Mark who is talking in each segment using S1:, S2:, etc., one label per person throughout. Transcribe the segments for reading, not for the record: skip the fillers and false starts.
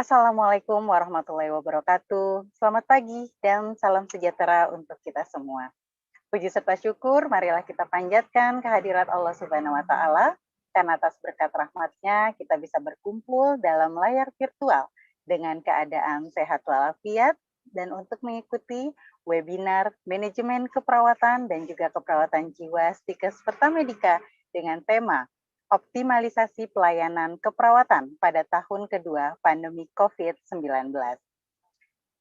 S1: Assalamualaikum warahmatullahi wabarakatuh. Selamat pagi dan salam sejahtera untuk kita semua. Puji serta syukur, marilah kita panjatkan kehadirat Allah Subhanahu wa Ta'ala, karena atas berkat rahmat-Nya kita bisa berkumpul dalam layar virtual dengan keadaan sehat walafiat dan untuk mengikuti webinar manajemen keperawatan dan juga keperawatan jiwa Stikes Pertamedika dengan tema optimalisasi pelayanan keperawatan pada tahun kedua pandemi COVID-19.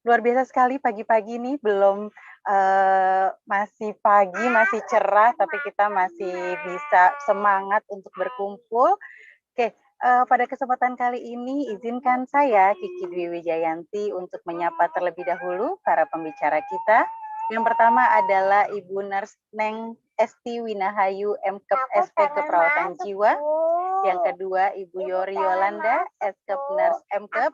S1: Luar biasa sekali pagi-pagi ini, belum masih pagi, masih cerah, tapi kita masih bisa semangat untuk berkumpul. Oke, pada kesempatan kali ini izinkan saya, Kiki Dwi Wijayanti, untuk menyapa terlebih dahulu para pembicara kita. Yang pertama adalah Ibu Nurse Neng Esti Winahayu, MKep SP Keperawatan Jiwa. Yang kedua, Ibu Yori Yolanda, Eskep Nurse MKep.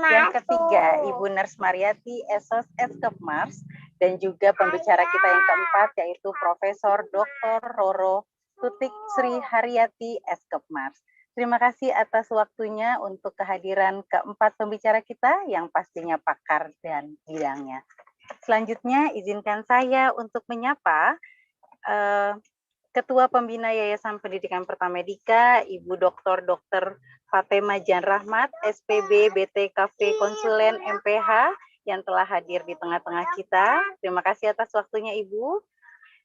S1: Yang ketiga, Ibu Nurse Mariati, Esos Eskep Mars. Dan juga pembicara kita yang keempat, yaitu Profesor Dr. Roro Tutik Sri Haryati, Eskep Mars. Terima kasih atas waktunya untuk kehadiran keempat pembicara kita yang pastinya pakar dan bidangnya. Selanjutnya, izinkan saya untuk menyapa Ketua Pembina Yayasan Pendidikan Pertamedika, Ibu Dr. Fatema Jan Rahmat, SPB BTKV Konsulen MPH, yang telah hadir di tengah-tengah kita. Terima kasih atas waktunya, Ibu.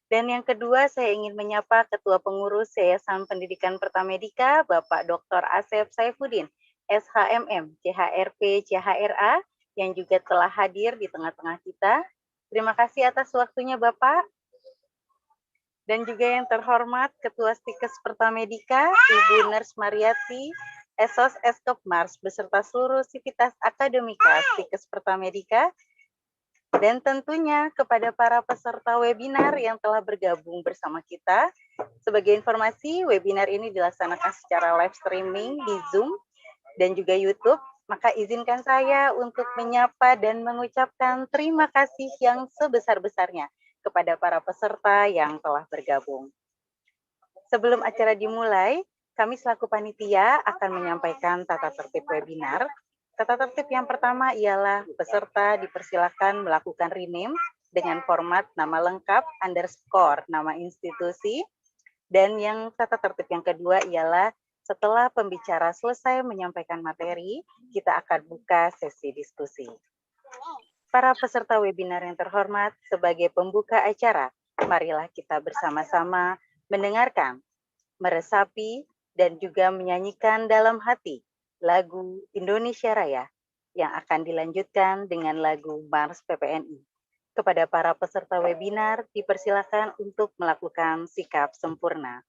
S1: Dan yang kedua, saya ingin menyapa Ketua Pengurus Yayasan Pendidikan Pertamedika, Bapak Dr. Asep Saifuddin, SHMM, CHRP, CHRA, yang juga telah hadir di tengah-tengah kita. Terima kasih atas waktunya, Bapak. Dan juga yang terhormat Ketua Stikes Pertamedika, Ibu Nurse Mariati, Esos Eskep Mars, beserta seluruh sivitas akademika Stikes Pertamedika. Dan tentunya kepada para peserta webinar yang telah bergabung bersama kita. Sebagai informasi, webinar ini dilaksanakan secara live streaming di Zoom dan juga YouTube. Maka izinkan saya untuk menyapa dan mengucapkan terima kasih yang sebesar-besarnya kepada para peserta yang telah bergabung. Sebelum acara dimulai, kami selaku panitia akan menyampaikan tata tertib webinar. Tata tertib yang pertama ialah peserta dipersilakan melakukan rename dengan format nama lengkap _ nama institusi. Dan yang tata tertib yang kedua ialah setelah pembicara selesai menyampaikan materi, kita akan buka sesi diskusi. Para peserta webinar yang terhormat, sebagai pembuka acara, marilah kita bersama-sama mendengarkan, meresapi, dan juga menyanyikan dalam hati lagu Indonesia Raya yang akan dilanjutkan dengan lagu Mars PPNI. Kepada para peserta webinar, dipersilakan untuk melakukan sikap sempurna.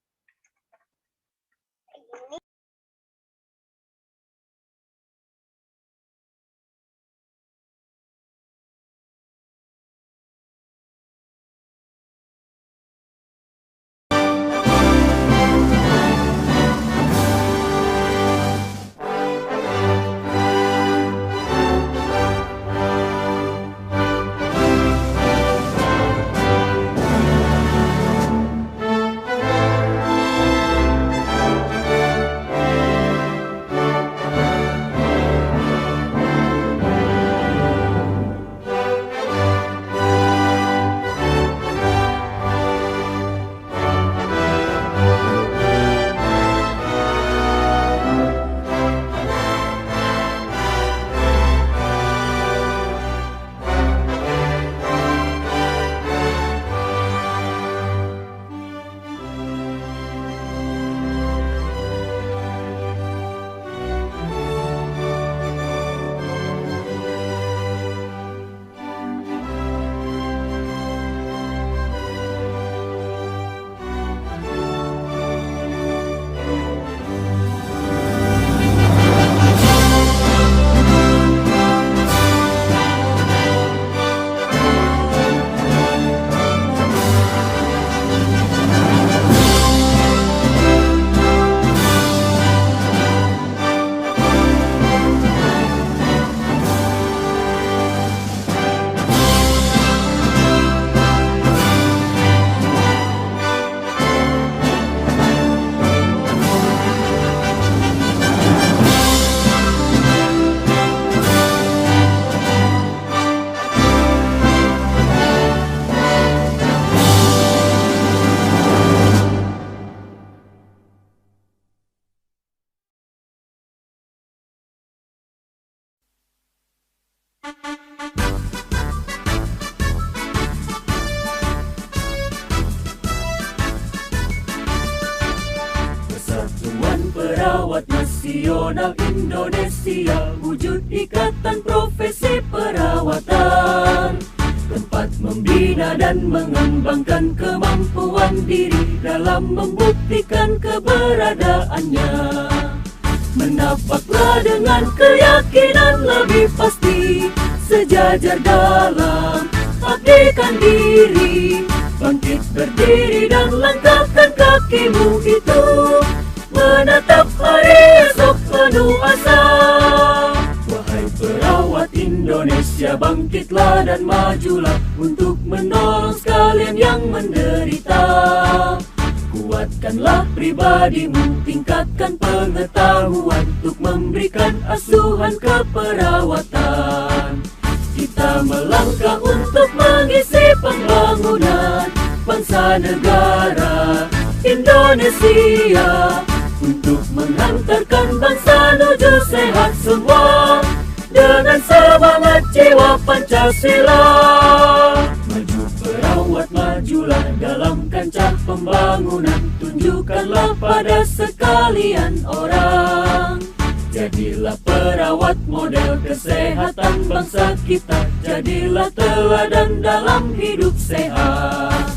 S2: nasional Indonesia, wujud ikatan profesi perawatan, tempat membina dan mengembangkan kemampuan diri dalam membuktikan keberadaannya. Menapaklah dengan keyakinan lebih pasti, sejajar dalam abdikan diri, bangkit berdiri dan langkahkan kakimu itu, menatap hari esok penuh asa. Wahai perawat Indonesia, bangkitlah dan majulah untuk menolong sekalian yang menderita. Kuatkanlah pribadimu, tingkatkan pengetahuan untuk memberikan asuhan keperawatan. Kita melangkah untuk mengisi pembangunan bangsa negara Indonesia, untuk menghantarkan bangsa menuju sehat semua dengan semangat jiwa Pancasila. Maju perawat, majulah dalam kancah pembangunan, tunjukkanlah pada sekalian orang. Jadilah perawat model kesehatan bangsa kita, jadilah teladan dalam hidup sehat.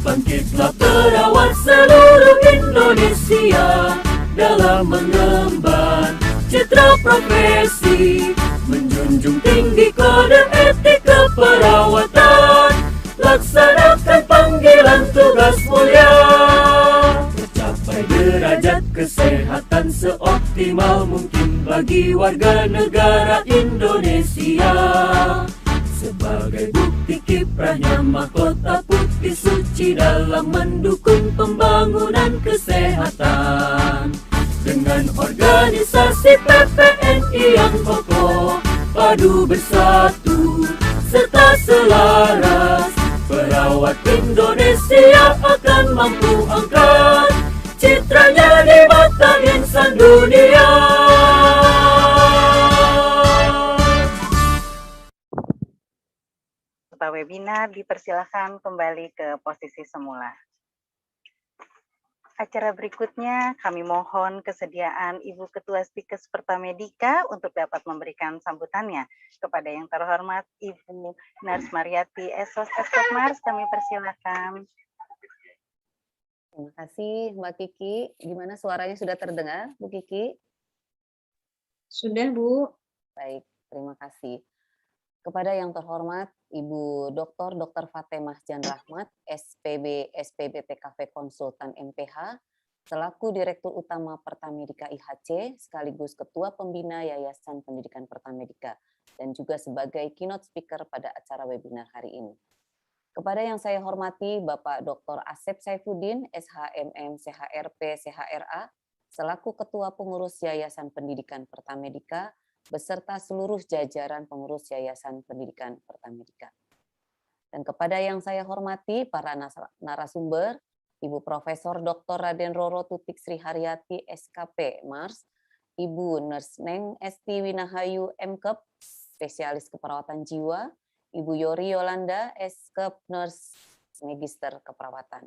S2: Bangkitlah perawat seluruh Indonesia dalam mengemban citra profesi, menjunjung tinggi kode etik keperawatan, laksanakan panggilan tugas mulia, tercapai derajat kesehatan seoptimal mungkin bagi warga negara Indonesia. Sebagai bukti kiprahnya mahkota putih suci dalam mendukung pembangunan kesehatan. Dengan organisasi PPNI yang kokoh, padu bersatu serta selaras, perawat Indonesia akan mampu angkat citranya di mata insan dunia.
S1: Peserta webinar dipersilakan kembali ke posisi semula. Acara berikutnya kami mohon kesediaan Ibu Ketua Stikes Pertamedika untuk dapat memberikan sambutannya. Kepada yang terhormat Ibu Nars Mariati, Esos Eskopmars, kami persilakan.
S3: Terima kasih Mbak Kiki. Gimana suaranya, sudah terdengar Bu Kiki?
S4: Sudah, Bu.
S3: Baik, terima kasih. Kepada yang terhormat Ibu Dr. Fatemah Janrahmat, SPB TKV Konsultan MPH, selaku Direktur Utama Pertamedika IHC, sekaligus Ketua Pembina Yayasan Pendidikan Pertamedika, dan juga sebagai keynote speaker pada acara webinar hari ini. Kepada yang saya hormati Bapak Dr. Asep Saifuddin, SHMM CHRP CHRA, selaku Ketua Pengurus Yayasan Pendidikan Pertamedika, beserta seluruh jajaran pengurus Yayasan Pendidikan Pertamedika. Dan kepada yang saya hormati para narasumber, Ibu Profesor Dr. Raden Roro Tutik Sri Haryati SKP Mars, Ibu Nurse Neng Esti Winahayu MKep, spesialis keperawatan jiwa, Ibu Yori Yolanda SKep Nurse Magister Keperawatan,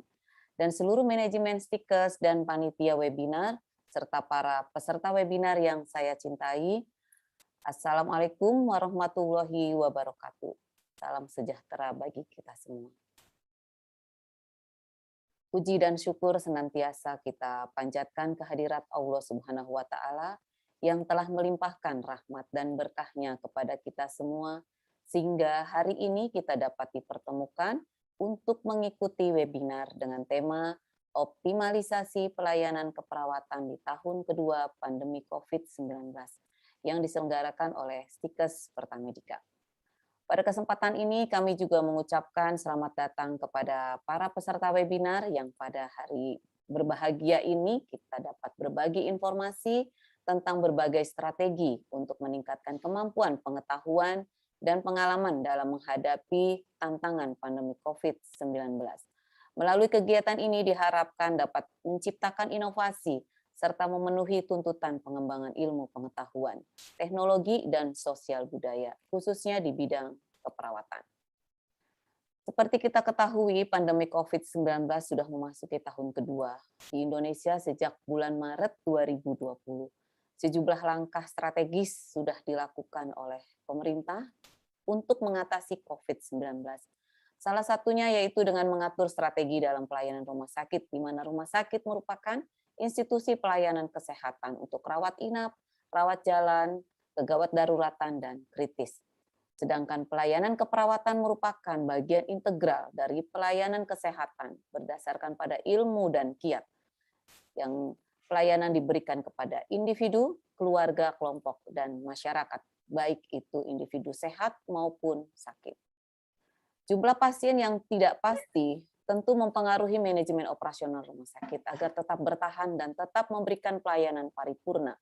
S3: dan seluruh manajemen Stikes dan panitia webinar, serta para peserta webinar yang saya cintai. Assalamualaikum warahmatullahi wabarakatuh. Salam sejahtera bagi kita semua. Puji dan syukur senantiasa kita panjatkan kehadirat Allah Subhanahu wa Ta'ala yang telah melimpahkan rahmat dan berkahnya kepada kita semua, sehingga hari ini kita dapat dipertemukan untuk mengikuti webinar dengan tema Optimalisasi Pelayanan Keperawatan di tahun kedua pandemi COVID-19 yang diselenggarakan oleh Stikes Pertamedika. Pada kesempatan ini kami juga mengucapkan selamat datang kepada para peserta webinar yang pada hari berbahagia ini kita dapat berbagi informasi tentang berbagai strategi untuk meningkatkan kemampuan pengetahuan dan pengalaman dalam menghadapi tantangan pandemi COVID-19. Melalui kegiatan ini diharapkan dapat menciptakan inovasi serta memenuhi tuntutan pengembangan ilmu pengetahuan, teknologi, dan sosial budaya, khususnya di bidang keperawatan. Seperti kita ketahui, pandemi COVID-19 sudah memasuki tahun kedua di Indonesia sejak bulan Maret 2020. sejumlah langkah strategis sudah dilakukan oleh pemerintah untuk mengatasi COVID-19. Salah satunya yaitu dengan mengatur strategi dalam pelayanan rumah sakit, di mana rumah sakit merupakan institusi pelayanan kesehatan untuk rawat inap, rawat jalan, kegawat daruratan, dan kritis. Sedangkan pelayanan keperawatan merupakan bagian integral dari pelayanan kesehatan berdasarkan pada ilmu dan kiat yang pelayanan diberikan kepada individu, keluarga, kelompok, dan masyarakat, baik itu individu sehat maupun sakit. Jumlah pasien yang tidak pasti tentu mempengaruhi manajemen operasional rumah sakit agar tetap bertahan dan tetap memberikan pelayanan paripurna.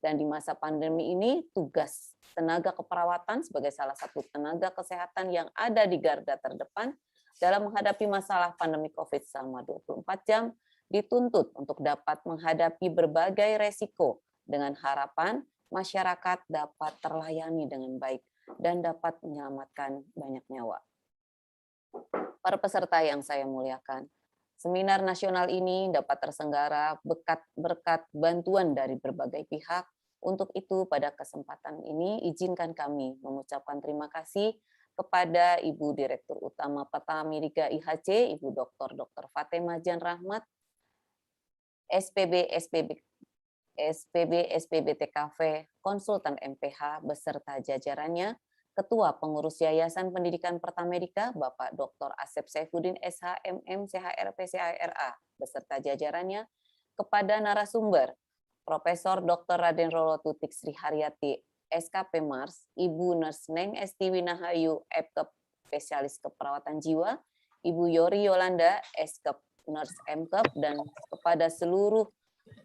S3: Dan di masa pandemi ini, tugas tenaga keperawatan sebagai salah satu tenaga kesehatan yang ada di garda terdepan dalam menghadapi masalah pandemi COVID selama 24 jam dituntut untuk dapat menghadapi berbagai resiko dengan harapan masyarakat dapat terlayani dengan baik dan dapat menyelamatkan banyak nyawa. Para peserta yang saya muliakan, seminar nasional ini dapat terselenggara berkat bantuan dari berbagai pihak. Untuk itu, pada kesempatan ini, izinkan kami mengucapkan terima kasih kepada Ibu Direktur Utama Pertamedika IHC, Ibu Dr. Fatemah Janrahmat, SPB SPBTKV Konsultan MPH beserta jajarannya, Ketua Pengurus Yayasan Pendidikan Pertamedika, Bapak Dr. Asep Saifuddin SHMM CHRP CHRA beserta jajarannya, kepada narasumber Profesor Dr. Raden Roro Tutik Sri Haryati SKP Mars, Ibu Nurse Neng Esti Winahayu FKP Spesialis Keperawatan Jiwa, Ibu Yori Yolanda SKP Nurse MKep, dan kepada seluruh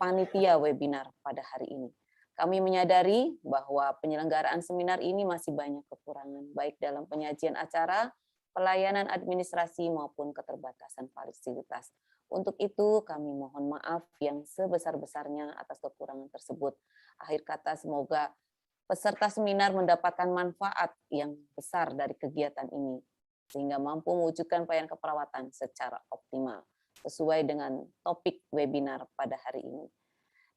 S3: panitia webinar pada hari ini. Kami menyadari bahwa penyelenggaraan seminar ini masih banyak kekurangan, baik dalam penyajian acara, pelayanan administrasi, maupun keterbatasan fasilitas. Untuk itu, kami mohon maaf yang sebesar-besarnya atas kekurangan tersebut. Akhir kata, semoga peserta seminar mendapatkan manfaat yang besar dari kegiatan ini, sehingga mampu mewujudkan pelayanan keperawatan secara optimal, sesuai dengan topik webinar pada hari ini.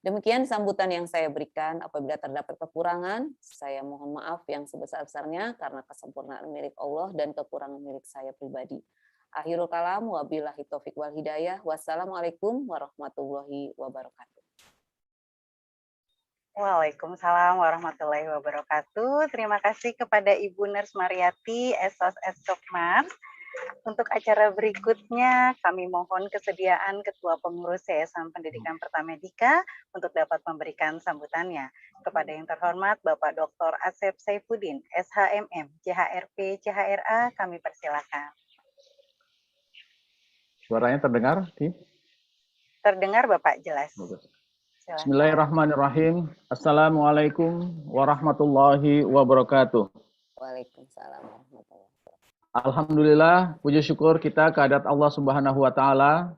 S3: Demikian sambutan yang saya berikan. Apabila terdapat kekurangan, saya mohon maaf yang sebesar-besarnya karena kesempurnaan milik Allah dan kekurangan milik saya pribadi. Akhirul kalam, wabillahi taufiq wal hidayah. Wassalamualaikum warahmatullahi wabarakatuh.
S1: Waalaikumsalam warahmatullahi wabarakatuh. Terima kasih kepada Ibu Nurse Mariati, SOS Eskopmar. Untuk acara berikutnya, kami mohon kesediaan Ketua Pengurus Yayasan Pendidikan Pertamedika untuk dapat memberikan sambutannya. Kepada yang terhormat Bapak Dr. Asep Saifuddin, SHMM, CHRP, CHRA, kami persilakan.
S5: Suaranya terdengar?
S1: Terdengar Bapak, jelas. Silakan.
S5: Bismillahirrahmanirrahim. Assalamualaikum warahmatullahi wabarakatuh.
S3: Waalaikumsalam warahmatullahi wabarakatuh.
S5: Alhamdulillah, puji syukur kita kehadirat Allah Subhanahu wa Ta'ala.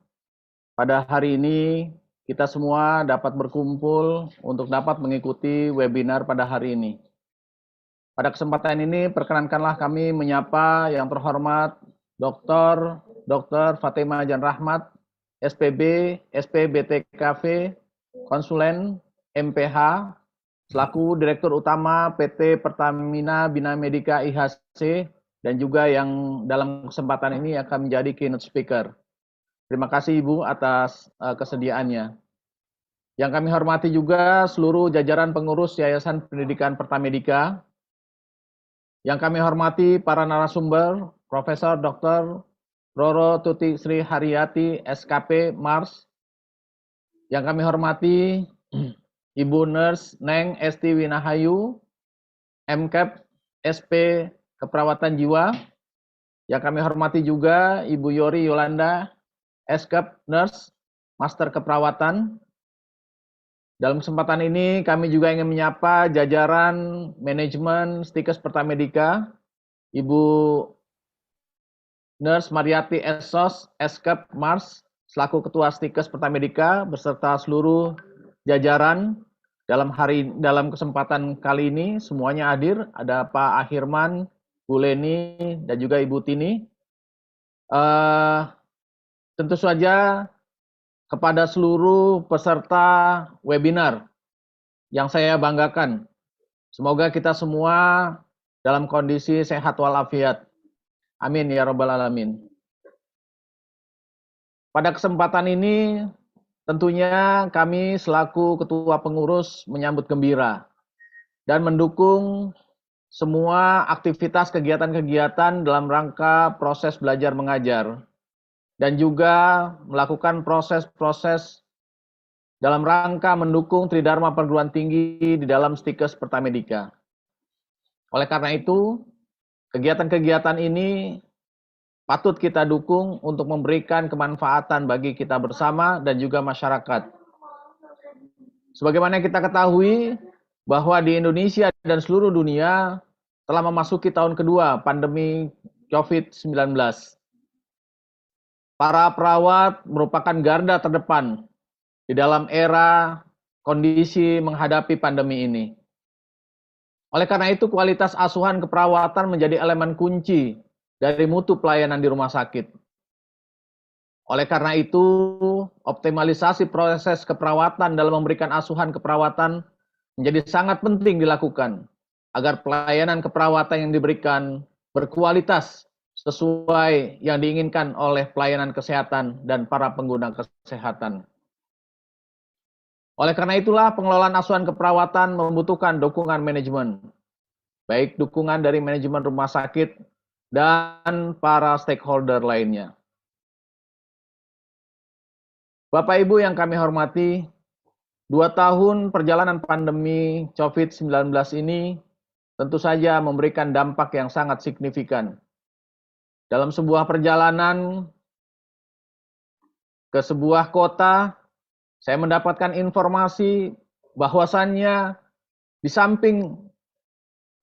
S5: Pada hari ini, kita semua dapat berkumpul untuk dapat mengikuti webinar pada hari ini. Pada kesempatan ini, perkenankanlah kami menyapa yang terhormat Dr. Fatemah Janrahmat, SPB, SPBTKV, Konsulen MPH, selaku Direktur Utama PT Pertamina Bina Medica IHC, dan juga yang dalam kesempatan ini akan menjadi keynote speaker. Terima kasih Ibu atas kesediaannya. Yang kami hormati juga seluruh jajaran pengurus Yayasan Pendidikan Pertamedika. Yang kami hormati para narasumber, Profesor Dr. Roro Tutik Sri Haryati, SKP Mars. Yang kami hormati Ibu Nurse Neng Esti Winahayu, MKep SP Keperawatan Jiwa. Yang kami hormati juga Ibu Yori Yolanda, SKep Nurse Master Keperawatan. Dalam kesempatan ini kami juga ingin menyapa jajaran manajemen Stikes Pertamedika, Ibu Nurse Mariati SOS SKep Mars selaku Ketua Stikes Pertamedika beserta seluruh jajaran. Dalam kesempatan kali ini semuanya hadir, ada Pak Ahirman, Bu Leni, dan juga Ibu Tini. Tentu saja kepada seluruh peserta webinar yang saya banggakan. Semoga kita semua dalam kondisi sehat walafiat. Amin ya rabbal alamin. Pada kesempatan ini tentunya kami selaku ketua pengurus menyambut gembira dan mendukung semua aktivitas kegiatan-kegiatan dalam rangka proses belajar mengajar dan juga melakukan proses-proses dalam rangka mendukung Tridharma Perguruan Tinggi di dalam Stikes Pertamedika. Oleh karena itu, kegiatan-kegiatan ini patut kita dukung untuk memberikan kemanfaatan bagi kita bersama dan juga masyarakat. Sebagaimana kita ketahui bahwa di Indonesia dan seluruh dunia telah memasuki tahun kedua pandemi COVID-19. Para perawat merupakan garda terdepan di dalam era kondisi menghadapi pandemi ini. Oleh karena itu, kualitas asuhan keperawatan menjadi elemen kunci dari mutu pelayanan di rumah sakit. Oleh karena itu, optimalisasi proses keperawatan dalam memberikan asuhan keperawatan menjadi sangat penting dilakukan agar pelayanan keperawatan yang diberikan berkualitas sesuai yang diinginkan oleh pelayanan kesehatan dan para pengguna kesehatan. Oleh karena itulah pengelolaan asuhan keperawatan membutuhkan dukungan manajemen, baik dukungan dari manajemen rumah sakit dan para stakeholder lainnya. Bapak Ibu yang kami hormati, 2 tahun perjalanan pandemi COVID-19 ini tentu saja memberikan dampak yang sangat signifikan. Dalam sebuah perjalanan ke sebuah kota, saya mendapatkan informasi bahwasannya di samping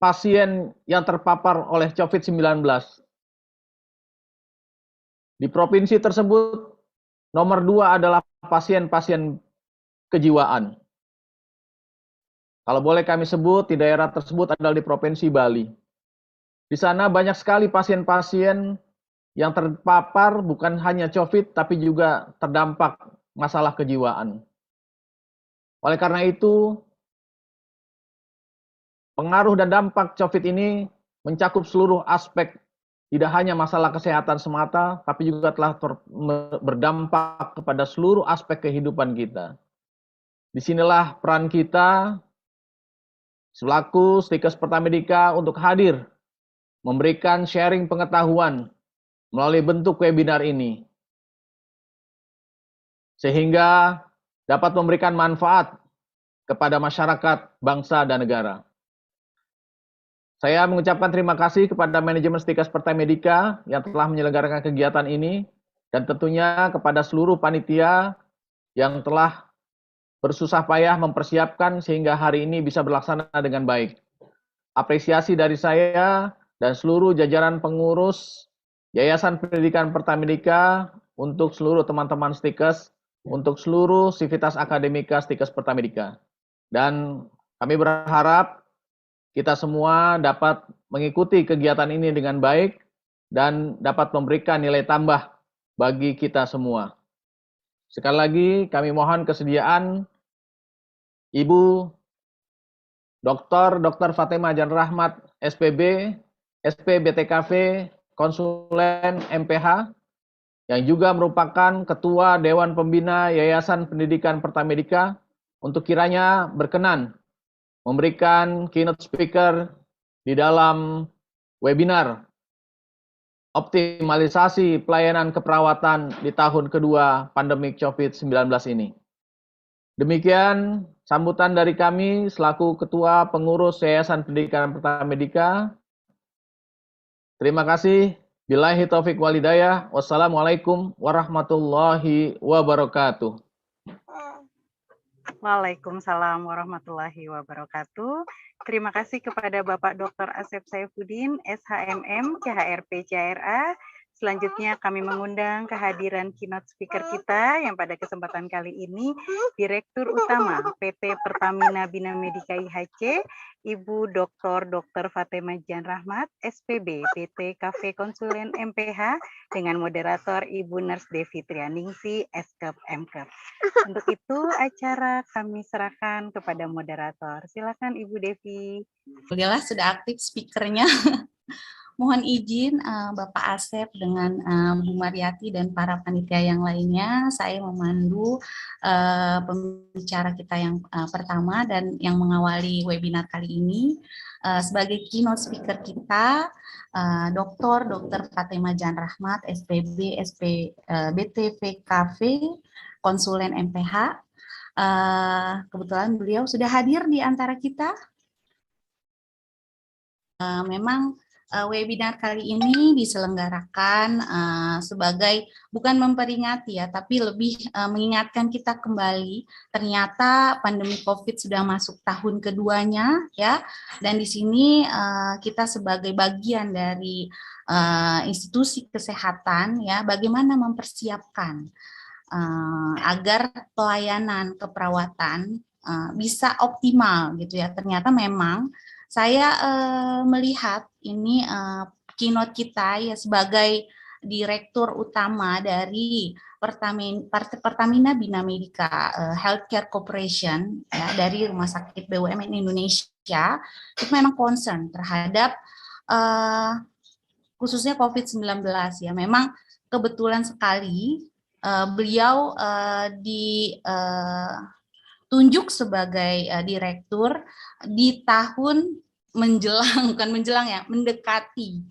S5: pasien yang terpapar oleh COVID-19, di provinsi tersebut nomor 2 adalah pasien-pasien kejiwaan. Kalau boleh kami sebut, di daerah tersebut adalah di Provinsi Bali. Di sana banyak sekali pasien-pasien yang terpapar bukan hanya COVID, tapi juga terdampak masalah kejiwaan. Oleh karena itu, pengaruh dan dampak COVID ini mencakup seluruh aspek, tidak hanya masalah kesehatan semata, tapi juga telah berdampak kepada seluruh aspek kehidupan kita. Disinilah peran kita selaku Stikes Pertamedika untuk hadir, memberikan sharing pengetahuan melalui bentuk webinar ini, sehingga dapat memberikan manfaat kepada masyarakat, bangsa, dan negara. Saya mengucapkan terima kasih kepada manajemen Stikes Pertamedika yang telah menyelenggarakan kegiatan ini, dan tentunya kepada seluruh panitia yang telah bersusah payah mempersiapkan sehingga hari ini bisa berlaksana dengan baik. Apresiasi dari saya dan seluruh jajaran pengurus Yayasan Pendidikan Pertamedika untuk seluruh teman-teman Stikes, untuk seluruh sivitas akademika Stikes Pertamedika. Dan kami berharap kita semua dapat mengikuti kegiatan ini dengan baik dan dapat memberikan nilai tambah bagi kita semua. Sekali lagi kami mohon kesediaan Ibu Dr. Fatemah Janrah Rahmat, SPB, SPBTKV, Konsulen MPH, yang juga merupakan Ketua Dewan Pembina Yayasan Pendidikan Pertamedika, untuk kiranya berkenan memberikan keynote speaker di dalam webinar optimalisasi pelayanan keperawatan di tahun kedua pandemi COVID-19 ini. Demikian sambutan dari kami selaku Ketua Pengurus Yayasan Pendidikan Pertamedika. Terima kasih. Billahi taufik walhidayah. Wassalamualaikum warahmatullahi wabarakatuh.
S1: Waalaikumsalam warahmatullahi wabarakatuh. Terima kasih kepada Bapak Dr. Asep Saifuddin, SHMM, CHRP, CHRA, Selanjutnya kami mengundang kehadiran keynote speaker kita yang pada kesempatan kali ini Direktur Utama PT Pertamina Bina Medica IHC, Ibu Dr. Fatemah Janrahmat, SPB PT Cafe Konsulen MPH, dengan moderator Ibu Nurse Devi Trianingsi, SKEP MKEP. Untuk itu acara kami serahkan kepada moderator. Silakan Ibu Devi.
S6: Alhamdulillah sudah aktif speakernya. Mohon izin Bapak Asep dengan Bu Mariati dan para panitia yang lainnya, saya memandu pembicara kita yang pertama dan yang mengawali webinar kali ini. Sebagai keynote speaker kita, Dr. Fatemah Janrahmat, SPB, BTVKV, konsulen MPH. Kebetulan beliau sudah hadir di antara kita. Memang webinar kali ini diselenggarakan sebagai bukan memperingati ya, tapi lebih mengingatkan kita kembali ternyata pandemi COVID sudah masuk tahun keduanya ya, dan di sini kita sebagai bagian dari institusi kesehatan ya, bagaimana mempersiapkan agar pelayanan keperawatan bisa optimal gitu ya. Ternyata memang saya melihat ini keynote kita ya sebagai direktur utama dari Pertamina Bina Medica Healthcare Corporation ya, dari Rumah Sakit BUMN Indonesia, itu memang concern terhadap khususnya COVID-19 ya. Memang kebetulan sekali beliau ditunjuk sebagai direktur di tahun mendekati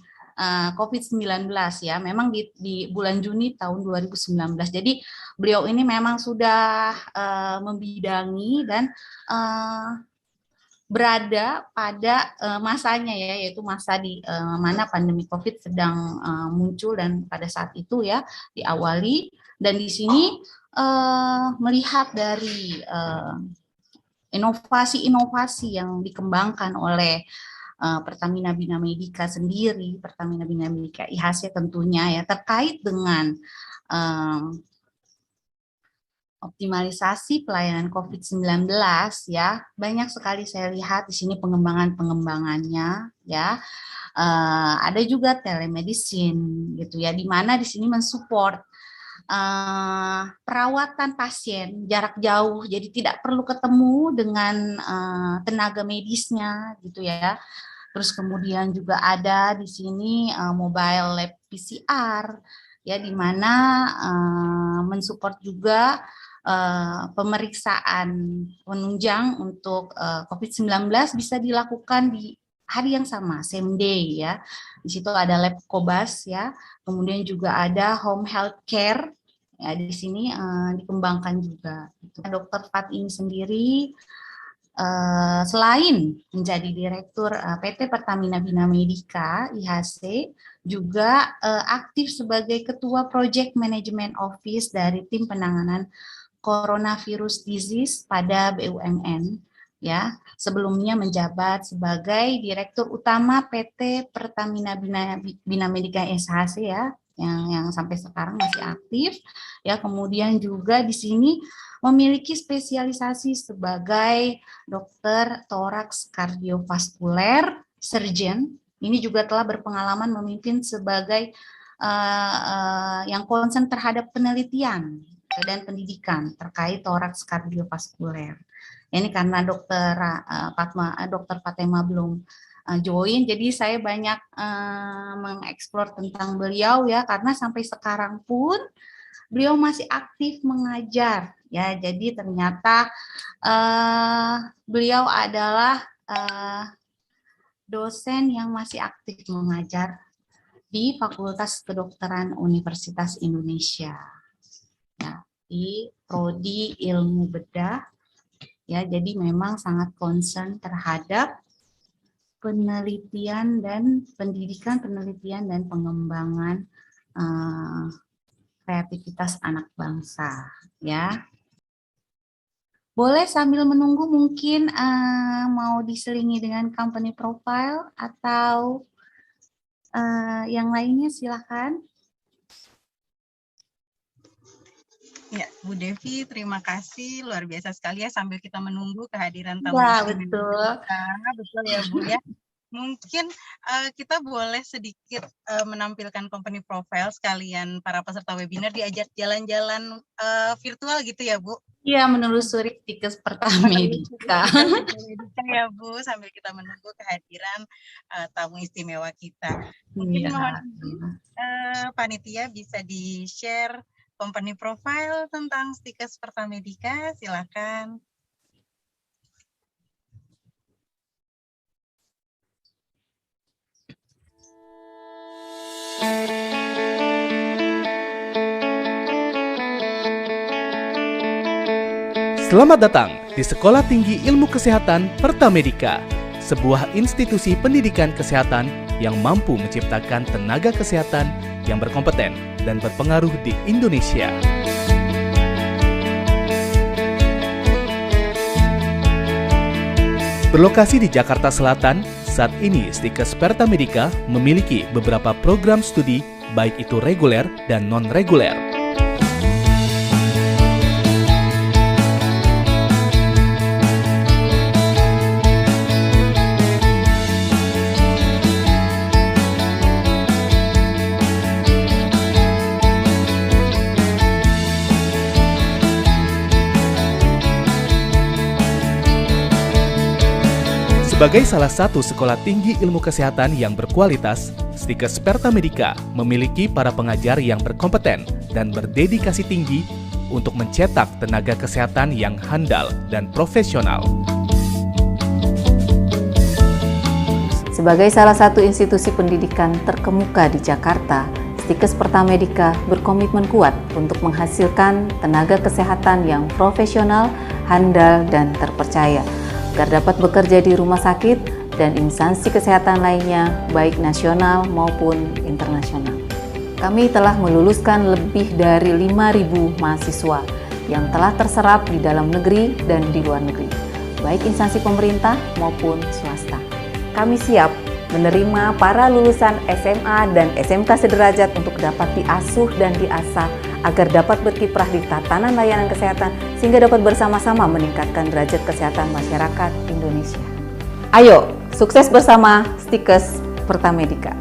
S6: COVID-19 ya, memang di bulan Juni tahun 2019. Jadi beliau ini memang sudah membidangi dan berada pada masanya ya, yaitu masa di mana pandemi COVID sedang muncul dan pada saat itu ya diawali, dan di sini melihat dari inovasi-inovasi yang dikembangkan oleh Pertamina Bina Medica sendiri, Pertamina Bina Medica IHC tentunya ya, terkait dengan optimalisasi pelayanan COVID-19 ya, banyak sekali saya lihat di sini pengembangannya ya. Ada juga telemedicine gitu ya, di mana di sini mensupport perawatan pasien jarak jauh, jadi tidak perlu ketemu dengan tenaga medisnya gitu ya. Terus kemudian juga ada di sini mobile lab PCR ya, di mana mensupport juga pemeriksaan penunjang untuk COVID-19 bisa dilakukan di hari yang sama, same day ya. Di situ ada lab Kobas ya, kemudian juga ada home health care ya, di sini dikembangkan juga. Dr. Fat ini sendiri selain menjadi direktur PT Pertamina Bina Medica IHC, juga aktif sebagai ketua Project Management Office dari tim penanganan coronavirus disease pada BUMN ya. Sebelumnya menjabat sebagai direktur utama PT Pertamina Bina Medica IHC ya, yang sampai sekarang masih aktif ya. Kemudian juga di sini memiliki spesialisasi sebagai dokter toraks kardiovaskuler surgeon. Ini juga telah berpengalaman memimpin sebagai yang concern terhadap penelitian dan pendidikan terkait toraks kardiovaskuler. Ini karena Dr. Fatemah belum join, jadi saya banyak mengeksplor tentang beliau ya, karena sampai sekarang pun beliau masih aktif mengajar ya. Jadi ternyata beliau adalah dosen yang masih aktif mengajar di Fakultas Kedokteran Universitas Indonesia ya, di prodi Ilmu Bedah ya. Jadi memang sangat concern terhadap penelitian dan pendidikan, penelitian dan pengembangan kreativitas anak bangsa ya. Boleh sambil menunggu mungkin mau diselingi dengan company profile atau yang lainnya, silakan.
S1: Ya, Bu Devi, terima kasih luar biasa sekali ya sambil kita menunggu kehadiran tamu
S6: Ya,
S1: istimewa
S6: betul.
S1: kita. Betul ya Bu ya. Mungkin kita boleh sedikit menampilkan company profile sekalian para peserta webinar diajak jalan-jalan virtual gitu ya Bu.
S6: Iya, menelusuri Stikes Pertamedika.
S1: Ya Bu, sambil kita menunggu kehadiran tamu istimewa kita. Mungkin
S6: Iya.
S1: mohon izin panitia bisa di-share company profile tentang Stikes Pertamedika, silakan.
S7: Selamat datang di Sekolah Tinggi Ilmu Kesehatan Pertamedika, sebuah institusi pendidikan kesehatan yang mampu menciptakan tenaga kesehatan yang berkompeten dan berpengaruh di Indonesia. Berlokasi di Jakarta Selatan, saat ini Stikes Pertamedika memiliki beberapa program studi, baik itu reguler dan non-reguler. Sebagai salah satu sekolah tinggi ilmu kesehatan yang berkualitas, Stikes Pertamedika memiliki para pengajar yang berkompeten dan berdedikasi tinggi untuk mencetak tenaga kesehatan yang handal dan profesional.
S3: Sebagai salah satu institusi pendidikan terkemuka di Jakarta, Stikes Pertamedika berkomitmen kuat untuk menghasilkan tenaga kesehatan yang profesional, handal, dan terpercaya, agar dapat bekerja di rumah sakit dan instansi kesehatan lainnya, baik nasional maupun internasional. Kami telah meluluskan lebih dari 5.000 mahasiswa yang telah terserap di dalam negeri dan di luar negeri, baik instansi pemerintah maupun swasta. Kami siap menerima para lulusan SMA dan SMK sederajat untuk dapat diasuh dan diasah agar dapat berkiprah di tatanan layanan kesehatan sehingga dapat bersama-sama meningkatkan derajat kesehatan masyarakat Indonesia. Ayo, sukses bersama Stikes Pertamedika.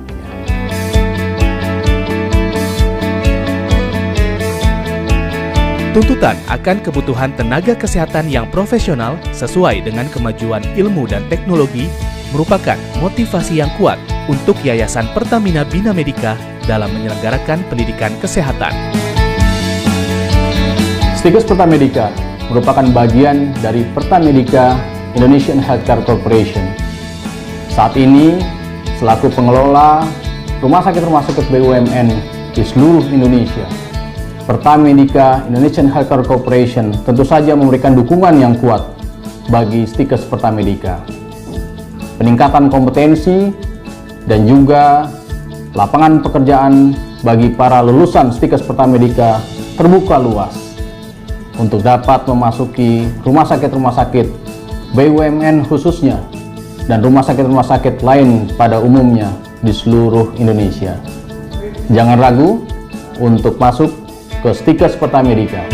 S7: Tuntutan akan kebutuhan tenaga kesehatan yang profesional sesuai dengan kemajuan ilmu dan teknologi merupakan motivasi yang kuat untuk Yayasan Pertamina Bina Medica dalam menyelenggarakan pendidikan kesehatan.
S5: Stikes Pertamedika merupakan bagian dari Pertamedika Indonesian Healthcare Corporation. Saat ini, selaku pengelola rumah sakit BUMN di seluruh Indonesia, Pertamedika Indonesian Healthcare Corporation tentu saja memberikan dukungan yang kuat bagi Stikes Pertamedika. Peningkatan kompetensi dan juga lapangan pekerjaan bagi para lulusan Stikes Pertamedika terbuka luas untuk dapat memasuki rumah sakit BUMN khususnya dan rumah sakit lain pada umumnya di seluruh Indonesia. Jangan ragu untuk masuk ke Stikes Pertamedika.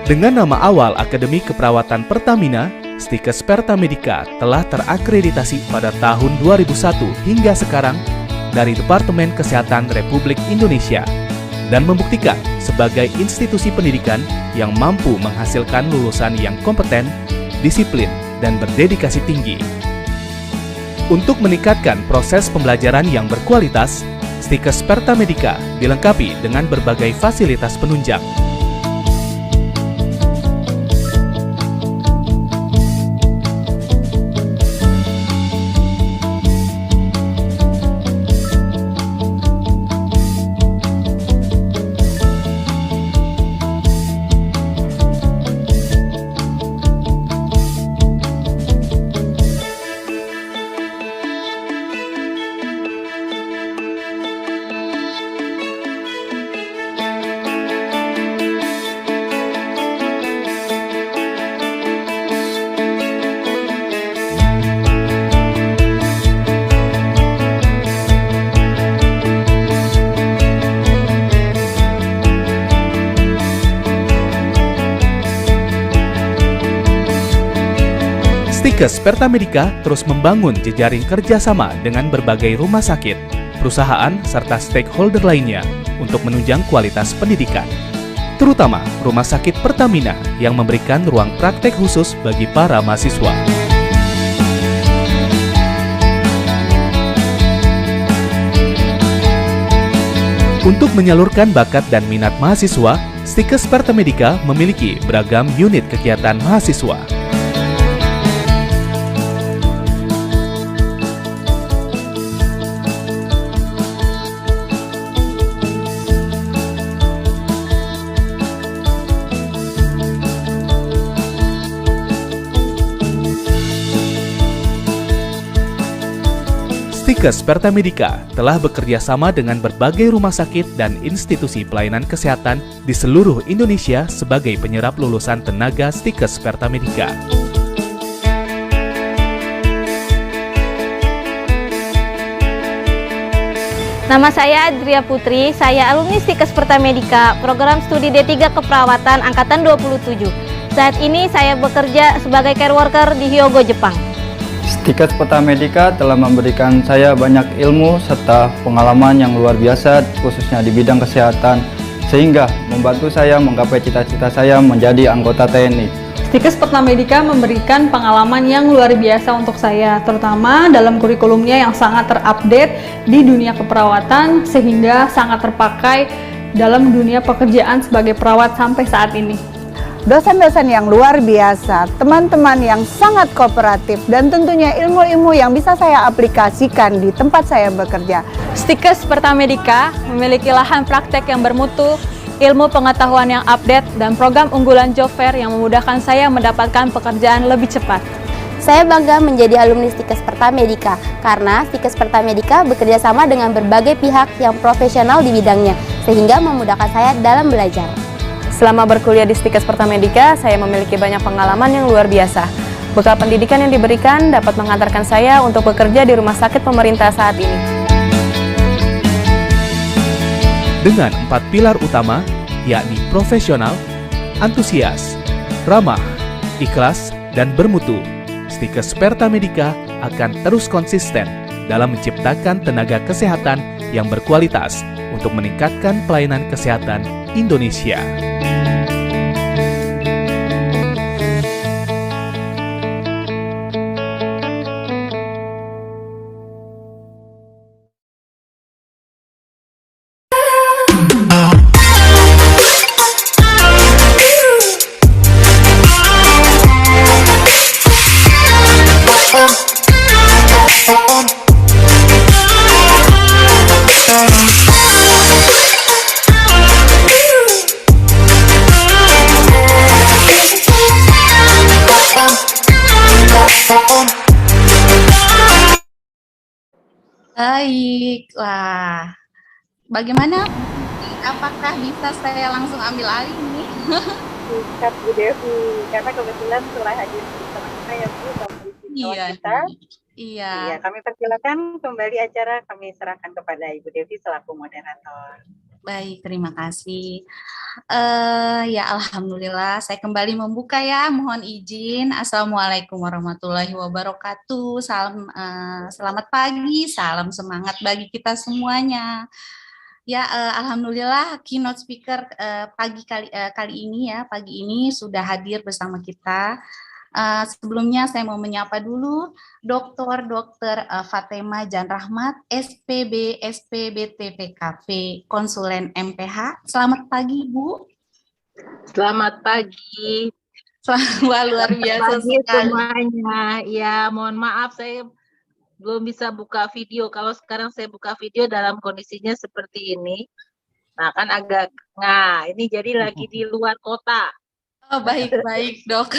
S7: Dengan nama awal Akademi Keperawatan Pertamina, Stikes Pertamedika telah terakreditasi pada tahun 2001 hingga sekarang dari Departemen Kesehatan Republik Indonesia dan membuktikan sebagai institusi pendidikan yang mampu menghasilkan lulusan yang kompeten, disiplin, dan berdedikasi tinggi. Untuk meningkatkan proses pembelajaran yang berkualitas, Stikes Pertamedika dilengkapi dengan berbagai fasilitas penunjang. Stikes Pertamedika terus membangun jejaring kerjasama dengan berbagai rumah sakit, perusahaan, serta stakeholder lainnya untuk menunjang kualitas pendidikan. Terutama Rumah Sakit Pertamina yang memberikan ruang praktek khusus bagi para mahasiswa. Untuk menyalurkan bakat dan minat mahasiswa, Stikes Pertamedika memiliki beragam unit kegiatan mahasiswa. Stikes Pertamedika telah bekerja sama dengan berbagai rumah sakit dan institusi pelayanan kesehatan di seluruh Indonesia sebagai penyerap lulusan tenaga Stikes Pertamedika.
S8: Nama saya Adria Putri, saya alumni Stikes Pertamedika, program studi D3 Keperawatan Angkatan 27. Saat ini saya bekerja sebagai care worker di Hyogo, Jepang.
S9: Stikes Pertamedika telah memberikan saya banyak ilmu serta pengalaman yang luar biasa khususnya di bidang kesehatan sehingga membantu saya menggapai cita-cita saya menjadi anggota TNI.
S10: Stikes Pertamedika memberikan pengalaman yang luar biasa untuk saya, terutama dalam kurikulumnya yang sangat terupdate di dunia keperawatan sehingga sangat terpakai dalam dunia pekerjaan sebagai perawat sampai saat ini.
S11: Dosen-dosen yang luar biasa, teman-teman yang sangat kooperatif, dan tentunya ilmu-ilmu yang bisa saya aplikasikan di tempat saya bekerja.
S10: Stikes Pertamedika memiliki lahan praktek yang bermutu, ilmu pengetahuan yang update, dan program unggulan job fair yang memudahkan saya mendapatkan pekerjaan lebih cepat.
S8: Saya bangga menjadi alumni Stikes Pertamedika karena Stikes Pertamedika bekerja sama dengan berbagai pihak yang profesional di bidangnya, sehingga memudahkan saya dalam belajar.
S10: Selama berkuliah di Stikes Pertamedika, saya memiliki banyak pengalaman yang luar biasa. Bekal pendidikan yang diberikan dapat mengantarkan saya untuk bekerja di rumah sakit pemerintah saat ini.
S7: Dengan 4 pilar utama, yakni profesional, antusias, ramah, ikhlas, dan bermutu, Stikes Pertamedika akan terus konsisten dalam menciptakan tenaga kesehatan yang berkualitas untuk meningkatkan pelayanan kesehatan Indonesia.
S6: Baik, wah, bagaimana? Apakah bisa saya langsung ambil alih ini?
S1: Sikat Bu Devi, karena kebetulan telah hadir di tengah-tengah ya Bu,
S6: Iya,
S1: kita.
S6: iya.
S1: Iya, kami persilakan kembali acara, kami serahkan kepada Ibu Devi selaku moderator.
S6: Baik, terima kasih. Ya, alhamdulillah, saya kembali membuka ya. Mohon izin. Assalamualaikum warahmatullahi wabarakatuh. Selamat pagi, salam semangat bagi kita semuanya. Ya, alhamdulillah keynote speaker pagi ini sudah hadir bersama kita. Sebelumnya saya mau menyapa dulu Dr. Fatemah Janrahmat, SPB, SPBT PKV, konsulen MPH. Selamat pagi, Bu.
S12: Selamat pagi.
S6: Wah, luar biasa sekali
S12: semuanya. Ya, mohon maaf saya belum bisa buka video. Kalau sekarang saya buka video dalam kondisinya seperti ini. Nah, kan ini jadi lagi di luar kota.
S6: Oh, baik, Dok.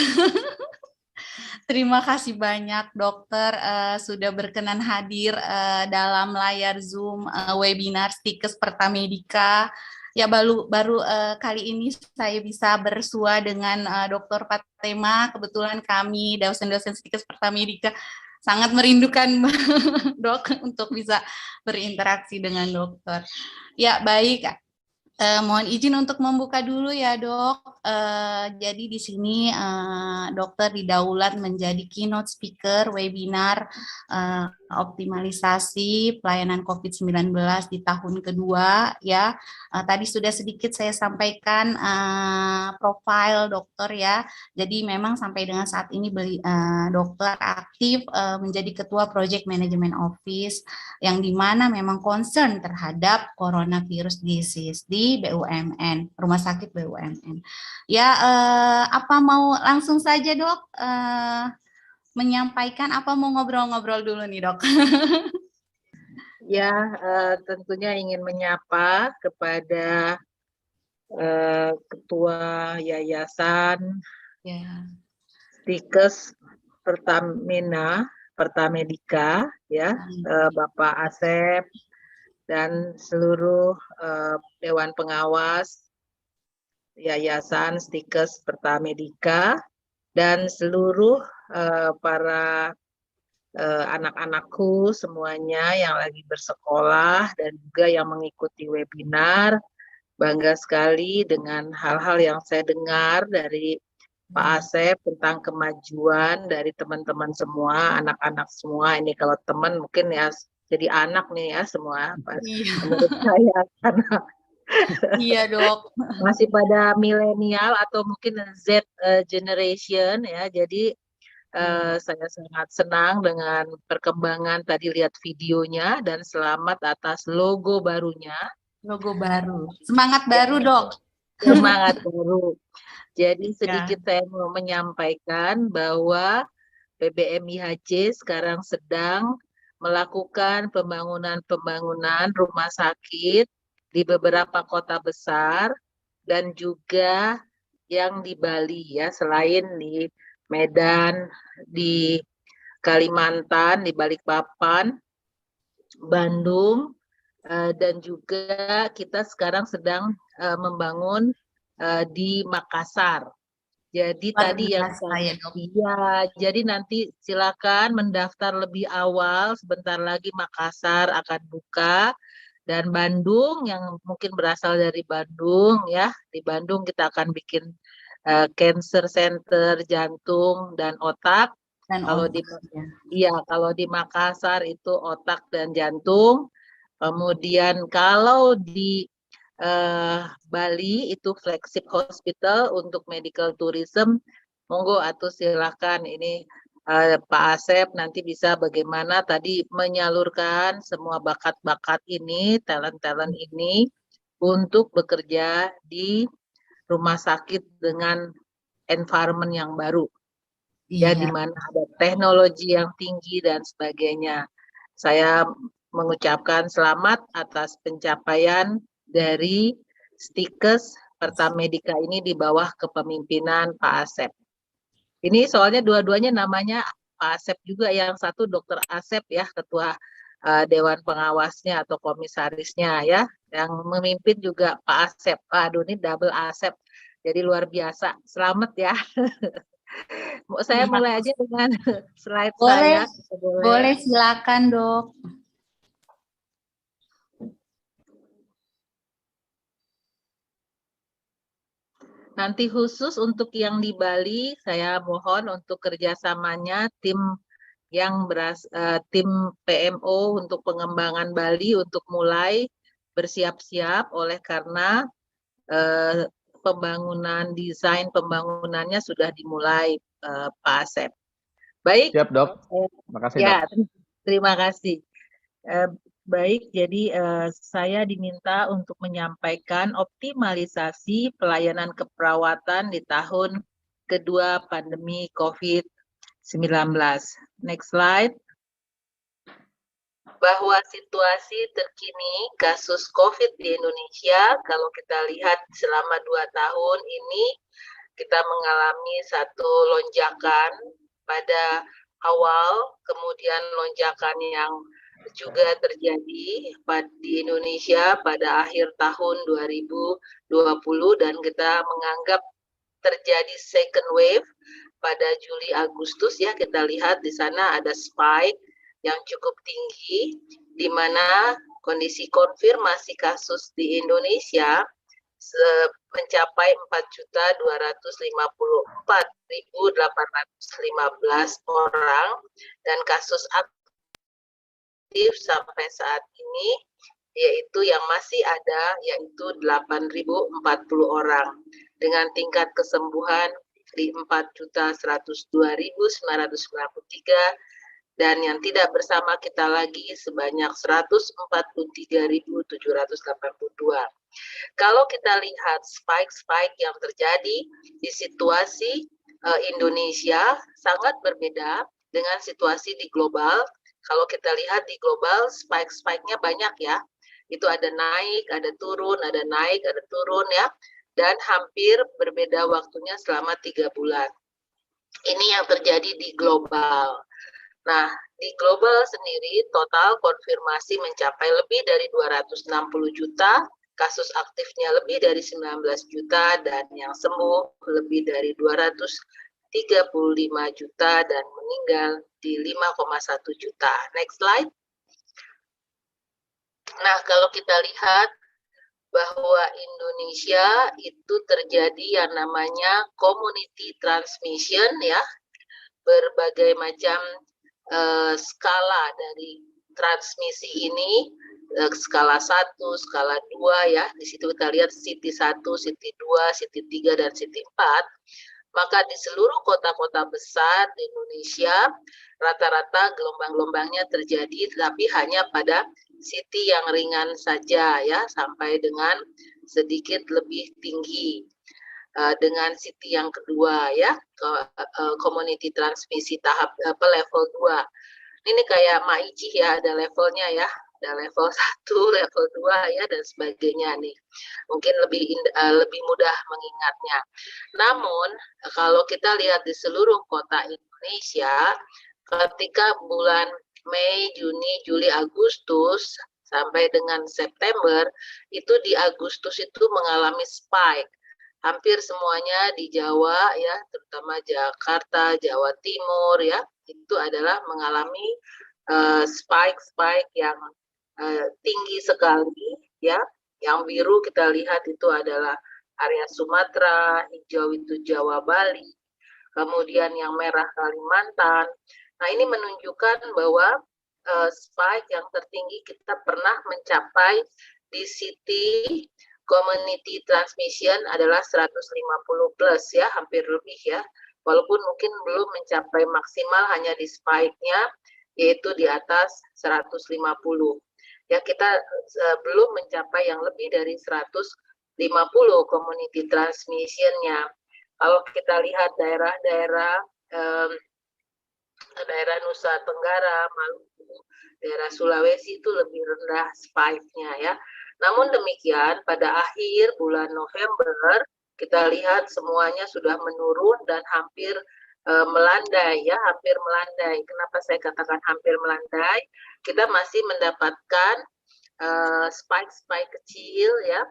S6: Terima kasih banyak dokter sudah berkenan hadir dalam layar Zoom webinar Stikes Pertamedika. Ya baru kali ini saya bisa bersua dengan Dr. Fatemah. Kebetulan kami dosen-dosen Stikes Pertamedika sangat merindukan Dok untuk bisa berinteraksi dengan dokter. Ya baik. Mohon izin untuk membuka dulu ya dok. Jadi di sini dokter didaulat menjadi keynote speaker webinar optimalisasi pelayanan COVID-19 di tahun kedua ya. Tadi sudah sedikit saya sampaikan profil dokter ya. Jadi memang sampai dengan saat ini dokter aktif menjadi ketua Project Management Office yang dimana memang concern terhadap coronavirus disease di BUMN, Rumah Sakit BUMN. Ya, apa mau langsung saja dok menyampaikan, apa mau ngobrol-ngobrol dulu nih dok?
S12: Ya, tentunya ingin menyapa kepada Ketua Yayasan Stikes Pertamedika, ya, Bapak Asep, dan seluruh Dewan Pengawas Yayasan Stikes Pertamedika, dan seluruh para anak-anakku semuanya yang lagi bersekolah dan juga yang mengikuti webinar. Bangga sekali dengan hal-hal yang saya dengar dari Pak Asep tentang kemajuan dari teman-teman semua, anak-anak semua. Ini kalau teman mungkin ya jadi anak nih ya semua. Menurut saya karena
S6: iya dok,
S12: masih pada milenial atau mungkin Z generation ya. Jadi saya sangat senang dengan perkembangan, tadi lihat videonya, dan selamat atas logo barunya.
S6: Logo baru, semangat baru dok.
S12: Semangat baru. Jadi sedikit saya mau menyampaikan bahwa PBMIHC sekarang sedang melakukan pembangunan rumah sakit di beberapa kota besar dan juga yang di Bali ya, selain di Medan, di Kalimantan, di Balikpapan, Bandung, dan juga kita sekarang sedang membangun di Makassar. Jadi tadi yang jadi nanti silakan mendaftar lebih awal, sebentar lagi Makassar akan buka, dan Bandung yang mungkin berasal dari Bandung ya, di Bandung kita akan bikin cancer center jantung dan otak. Kalau di Makassar itu otak dan jantung. Kemudian kalau di Bali itu flagship hospital untuk medical tourism. Monggo atau silakan ini Pak Asep nanti bisa bagaimana tadi menyalurkan semua bakat-bakat ini, talent-talent ini untuk bekerja di rumah sakit dengan environment yang baru. Ya, di mana ada teknologi yang tinggi dan sebagainya. Saya mengucapkan selamat atas pencapaian dari Stikes Pertamedika ini di bawah kepemimpinan Pak Asep. Ini soalnya dua-duanya namanya Pak Asep juga, yang satu Dr. Asep ya, ketua Dewan Pengawasnya atau komisarisnya ya, yang memimpin juga Pak Asep. Aduh, ini double Asep, jadi luar biasa. Selamat ya. Saya mulai aja dengan slide saya.
S6: Boleh silakan dok.
S12: Nanti khusus untuk yang di Bali, saya mohon untuk kerjasamanya tim tim PMO untuk pengembangan Bali untuk mulai bersiap-siap, oleh karena pembangunan, desain pembangunannya sudah dimulai Pak Asep. Baik.
S5: Siap dok. Terima kasih
S12: ya,
S5: dok.
S12: Terima kasih. Baik, jadi saya diminta untuk menyampaikan optimalisasi pelayanan keperawatan di tahun kedua pandemi COVID-19. Next slide. Bahwa situasi terkini kasus COVID di Indonesia, kalau kita lihat selama 2 tahun ini, kita mengalami satu lonjakan pada awal, kemudian lonjakan yang juga terjadi di Indonesia pada akhir tahun 2020, dan kita menganggap terjadi second wave pada Juli Agustus ya. Kita lihat di sana ada spike yang cukup tinggi, di mana kondisi konfirmasi kasus di Indonesia mencapai 4.254.815 orang, dan kasus aktif sampai saat ini yaitu yang masih ada yaitu 8.040 orang dengan tingkat kesembuhan di 4.102.993 dan yang tidak bersama kita lagi sebanyak 143.782. Kalau kita lihat spike-spike yang terjadi di situasi Indonesia sangat berbeda dengan situasi di global. Kalau kita lihat di global spike-spike-nya banyak ya. Itu ada naik, ada turun, ada naik, ada turun ya. Dan hampir berbeda waktunya selama 3 bulan. Ini yang terjadi di global. Nah, di global sendiri total konfirmasi mencapai lebih dari 260 juta, kasus aktifnya lebih dari 19 juta, dan yang sembuh lebih dari 235 juta, dan meninggal di 5,1 juta. Next slide. Nah, kalau kita lihat bahwa Indonesia itu terjadi yang namanya community transmission ya, berbagai macam skala dari transmisi ini, skala 1, skala 2 ya, di situ kita lihat City 1, City 2, City 3, dan City 4, maka di seluruh kota-kota besar di Indonesia, rata-rata gelombang-gelombangnya terjadi, tapi hanya pada city yang ringan saja ya, sampai dengan sedikit lebih tinggi. Dengan city yang kedua ya, community transmisi tahap level 2. Ini kayak Maiji ya, ada levelnya ya, ada level 1, level 2 ya, dan sebagainya nih. Mungkin lebih mudah mengingatnya. Namun kalau kita lihat di seluruh kota Indonesia, ketika bulan Mei, Juni, Juli, Agustus sampai dengan September, itu di Agustus itu mengalami spike. Hampir semuanya di Jawa ya, terutama Jakarta, Jawa Timur ya, itu adalah mengalami spike-spike yang tinggi sekali ya. Yang biru kita lihat itu adalah area Sumatera, hijau itu Jawa, Bali, kemudian yang merah Kalimantan. Nah, ini menunjukkan bahwa spike yang tertinggi kita pernah mencapai di city community transmission adalah 150 plus ya, hampir lebih ya. Walaupun mungkin belum mencapai maksimal, hanya di spike-nya yaitu di atas 150. Ya, kita belum mencapai yang lebih dari 150 community transmission-nya. Kalau kita lihat daerah-daerah daerah Nusa Tenggara, Maluku, daerah Sulawesi itu lebih rendah spike-nya ya. Namun demikian pada akhir bulan November kita lihat semuanya sudah menurun dan hampir melandai ya, hampir melandai. Kenapa saya katakan hampir melandai? Kita masih mendapatkan spike-spike kecil ya,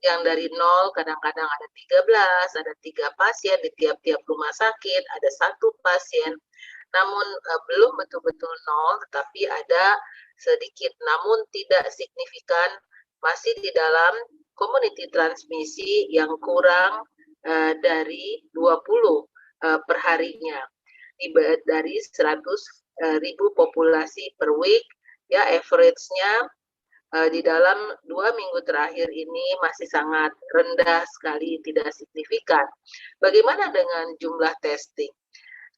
S12: yang dari 0 kadang-kadang ada 13, ada 3 pasien di tiap-tiap rumah sakit, ada 1 pasien. Namun belum betul-betul 0, tetapi ada sedikit, namun tidak signifikan, masih di dalam community transmisi yang kurang dari 20 perharinya, dari 100.000 populasi per week ya, average-nya di dalam 2 minggu terakhir ini masih sangat rendah sekali, tidak signifikan. Bagaimana dengan jumlah testing?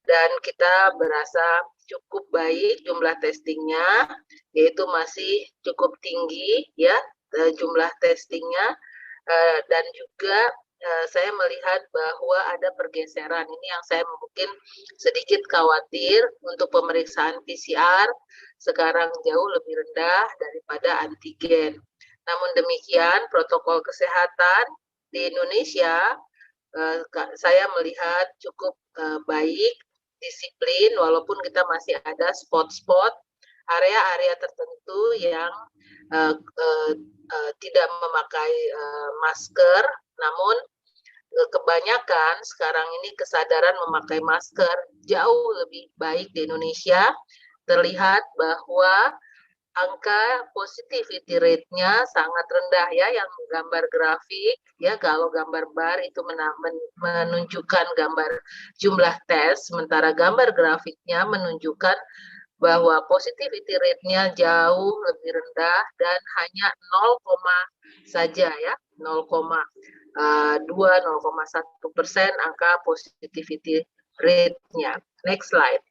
S12: Dan kita berasa cukup baik jumlah testingnya, yaitu masih cukup tinggi ya jumlah testingnya, dan juga saya melihat bahwa ada pergeseran. Ini yang saya mungkin sedikit khawatir, untuk pemeriksaan PCR sekarang jauh lebih rendah daripada antigen. Namun demikian protokol kesehatan di Indonesia saya melihat cukup baik, disiplin, walaupun kita masih ada spot-spot, area-area tertentu yang tidak memakai masker, namun kebanyakan sekarang ini kesadaran memakai masker jauh lebih baik di Indonesia. Terlihat bahwa angka positivity rate-nya sangat rendah ya, yang gambar grafik ya. Kalau gambar bar itu menunjukkan gambar jumlah tes, sementara gambar grafiknya menunjukkan bahwa positivity rate-nya jauh lebih rendah dan hanya 0, saja ya, 0,2, 0,1% angka positivity rate-nya. Next slide.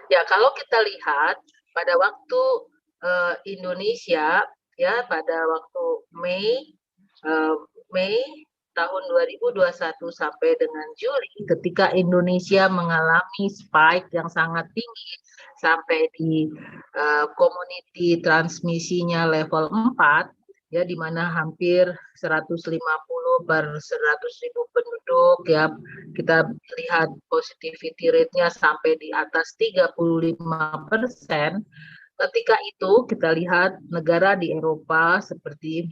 S12: Ya, kalau kita lihat pada waktu Indonesia ya, pada waktu Mei tahun 2021 sampai dengan Juli, ketika Indonesia mengalami spike yang sangat tinggi sampai di community transmisinya level 4, ya, di mana hampir 150 per 100.000 penduduk ya, kita lihat positivity rate-nya sampai di atas 35%. Ketika itu kita lihat negara di Eropa seperti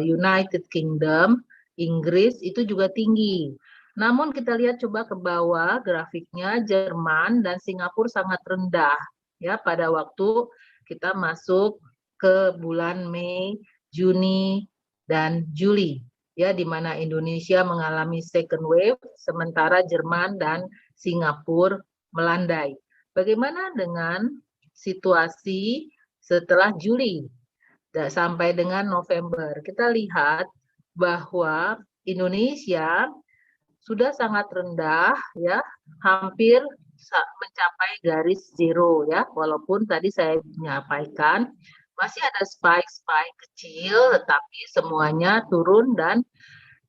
S12: United Kingdom, Inggris itu juga tinggi. Namun kita lihat coba ke bawah grafiknya, Jerman dan Singapura sangat rendah ya pada waktu kita masuk ke bulan Mei, Juni dan Juli ya, di mana Indonesia mengalami second wave sementara Jerman dan Singapura melandai. Bagaimana dengan situasi setelah Juli sampai dengan November? Kita lihat bahwa Indonesia sudah sangat rendah ya, hampir mencapai garis zero ya, walaupun tadi saya menyampaikan masih ada spike-spike kecil, tetapi semuanya turun dan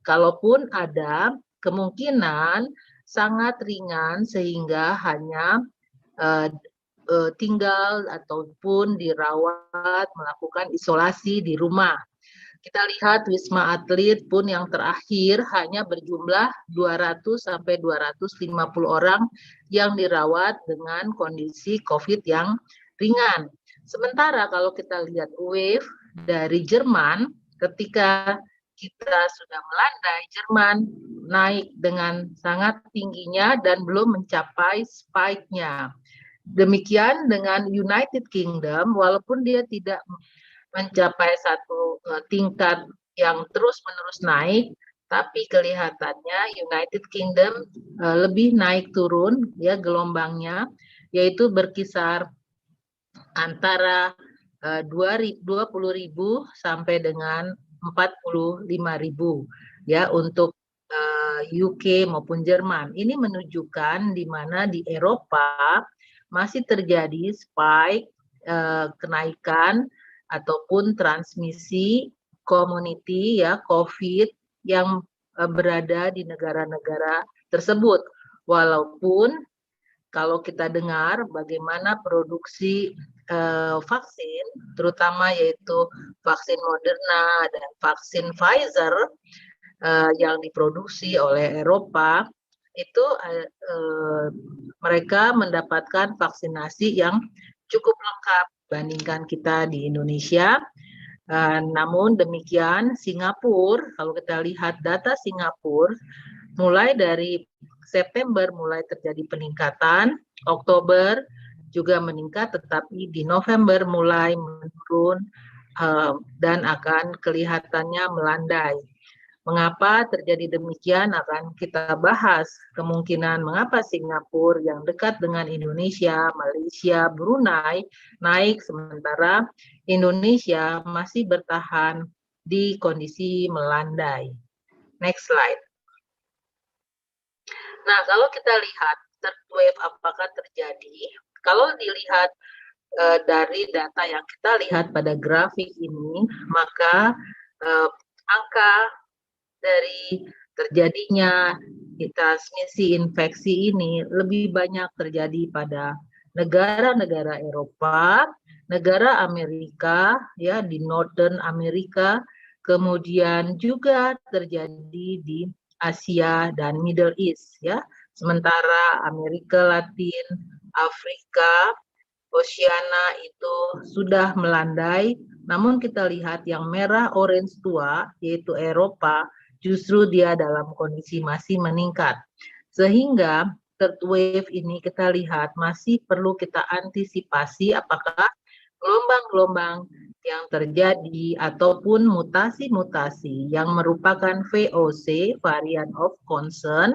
S12: kalaupun ada kemungkinan sangat ringan sehingga hanya tinggal ataupun dirawat, melakukan isolasi di rumah. Kita lihat Wisma Atlet pun yang terakhir hanya berjumlah 200 sampai 250 orang yang dirawat dengan kondisi COVID yang ringan. Sementara kalau kita lihat wave dari Jerman, ketika kita sudah melandai, Jerman naik dengan sangat tingginya dan belum mencapai spike-nya. Demikian dengan United Kingdom, walaupun dia tidak mencapai satu tingkat yang terus-menerus naik, tapi kelihatannya United Kingdom lebih naik turun ya gelombangnya, yaitu berkisar antara 20.000 sampai dengan 45.000 ya untuk UK maupun Jerman. Ini menunjukkan di mana di Eropa masih terjadi spike kenaikan ataupun transmisi community ya COVID yang berada di negara-negara tersebut. Walaupun kalau kita dengar bagaimana produksi vaksin, terutama yaitu vaksin Moderna dan vaksin Pfizer yang diproduksi oleh Eropa, itu mereka mendapatkan vaksinasi yang cukup lengkap bandingkan kita di Indonesia. Namun demikian Singapura, kalau kita lihat data Singapura, mulai dari September mulai terjadi peningkatan, Oktober juga meningkat, tetapi di November mulai menurun dan akan kelihatannya melandai. Mengapa terjadi demikian akan kita bahas. Kemungkinan mengapa Singapura yang dekat dengan Indonesia, Malaysia, Brunei naik sementara Indonesia masih bertahan di kondisi melandai. Next slide. Nah, kalau kita lihat third wave apakah terjadi? Kalau dilihat dari data yang kita lihat pada grafik ini, maka angka dari terjadinya transmisi infeksi ini lebih banyak terjadi pada negara-negara Eropa, negara Amerika, ya di Northern Amerika, kemudian juga terjadi di Asia dan Middle East, ya. Sementara Amerika Latin, Afrika, Oceania itu sudah melandai, namun kita lihat yang merah orange tua yaitu Eropa justru dia dalam kondisi masih meningkat. Sehingga third wave ini kita lihat masih perlu kita antisipasi apakah gelombang-gelombang yang terjadi ataupun mutasi-mutasi yang merupakan VOC, variant of concern,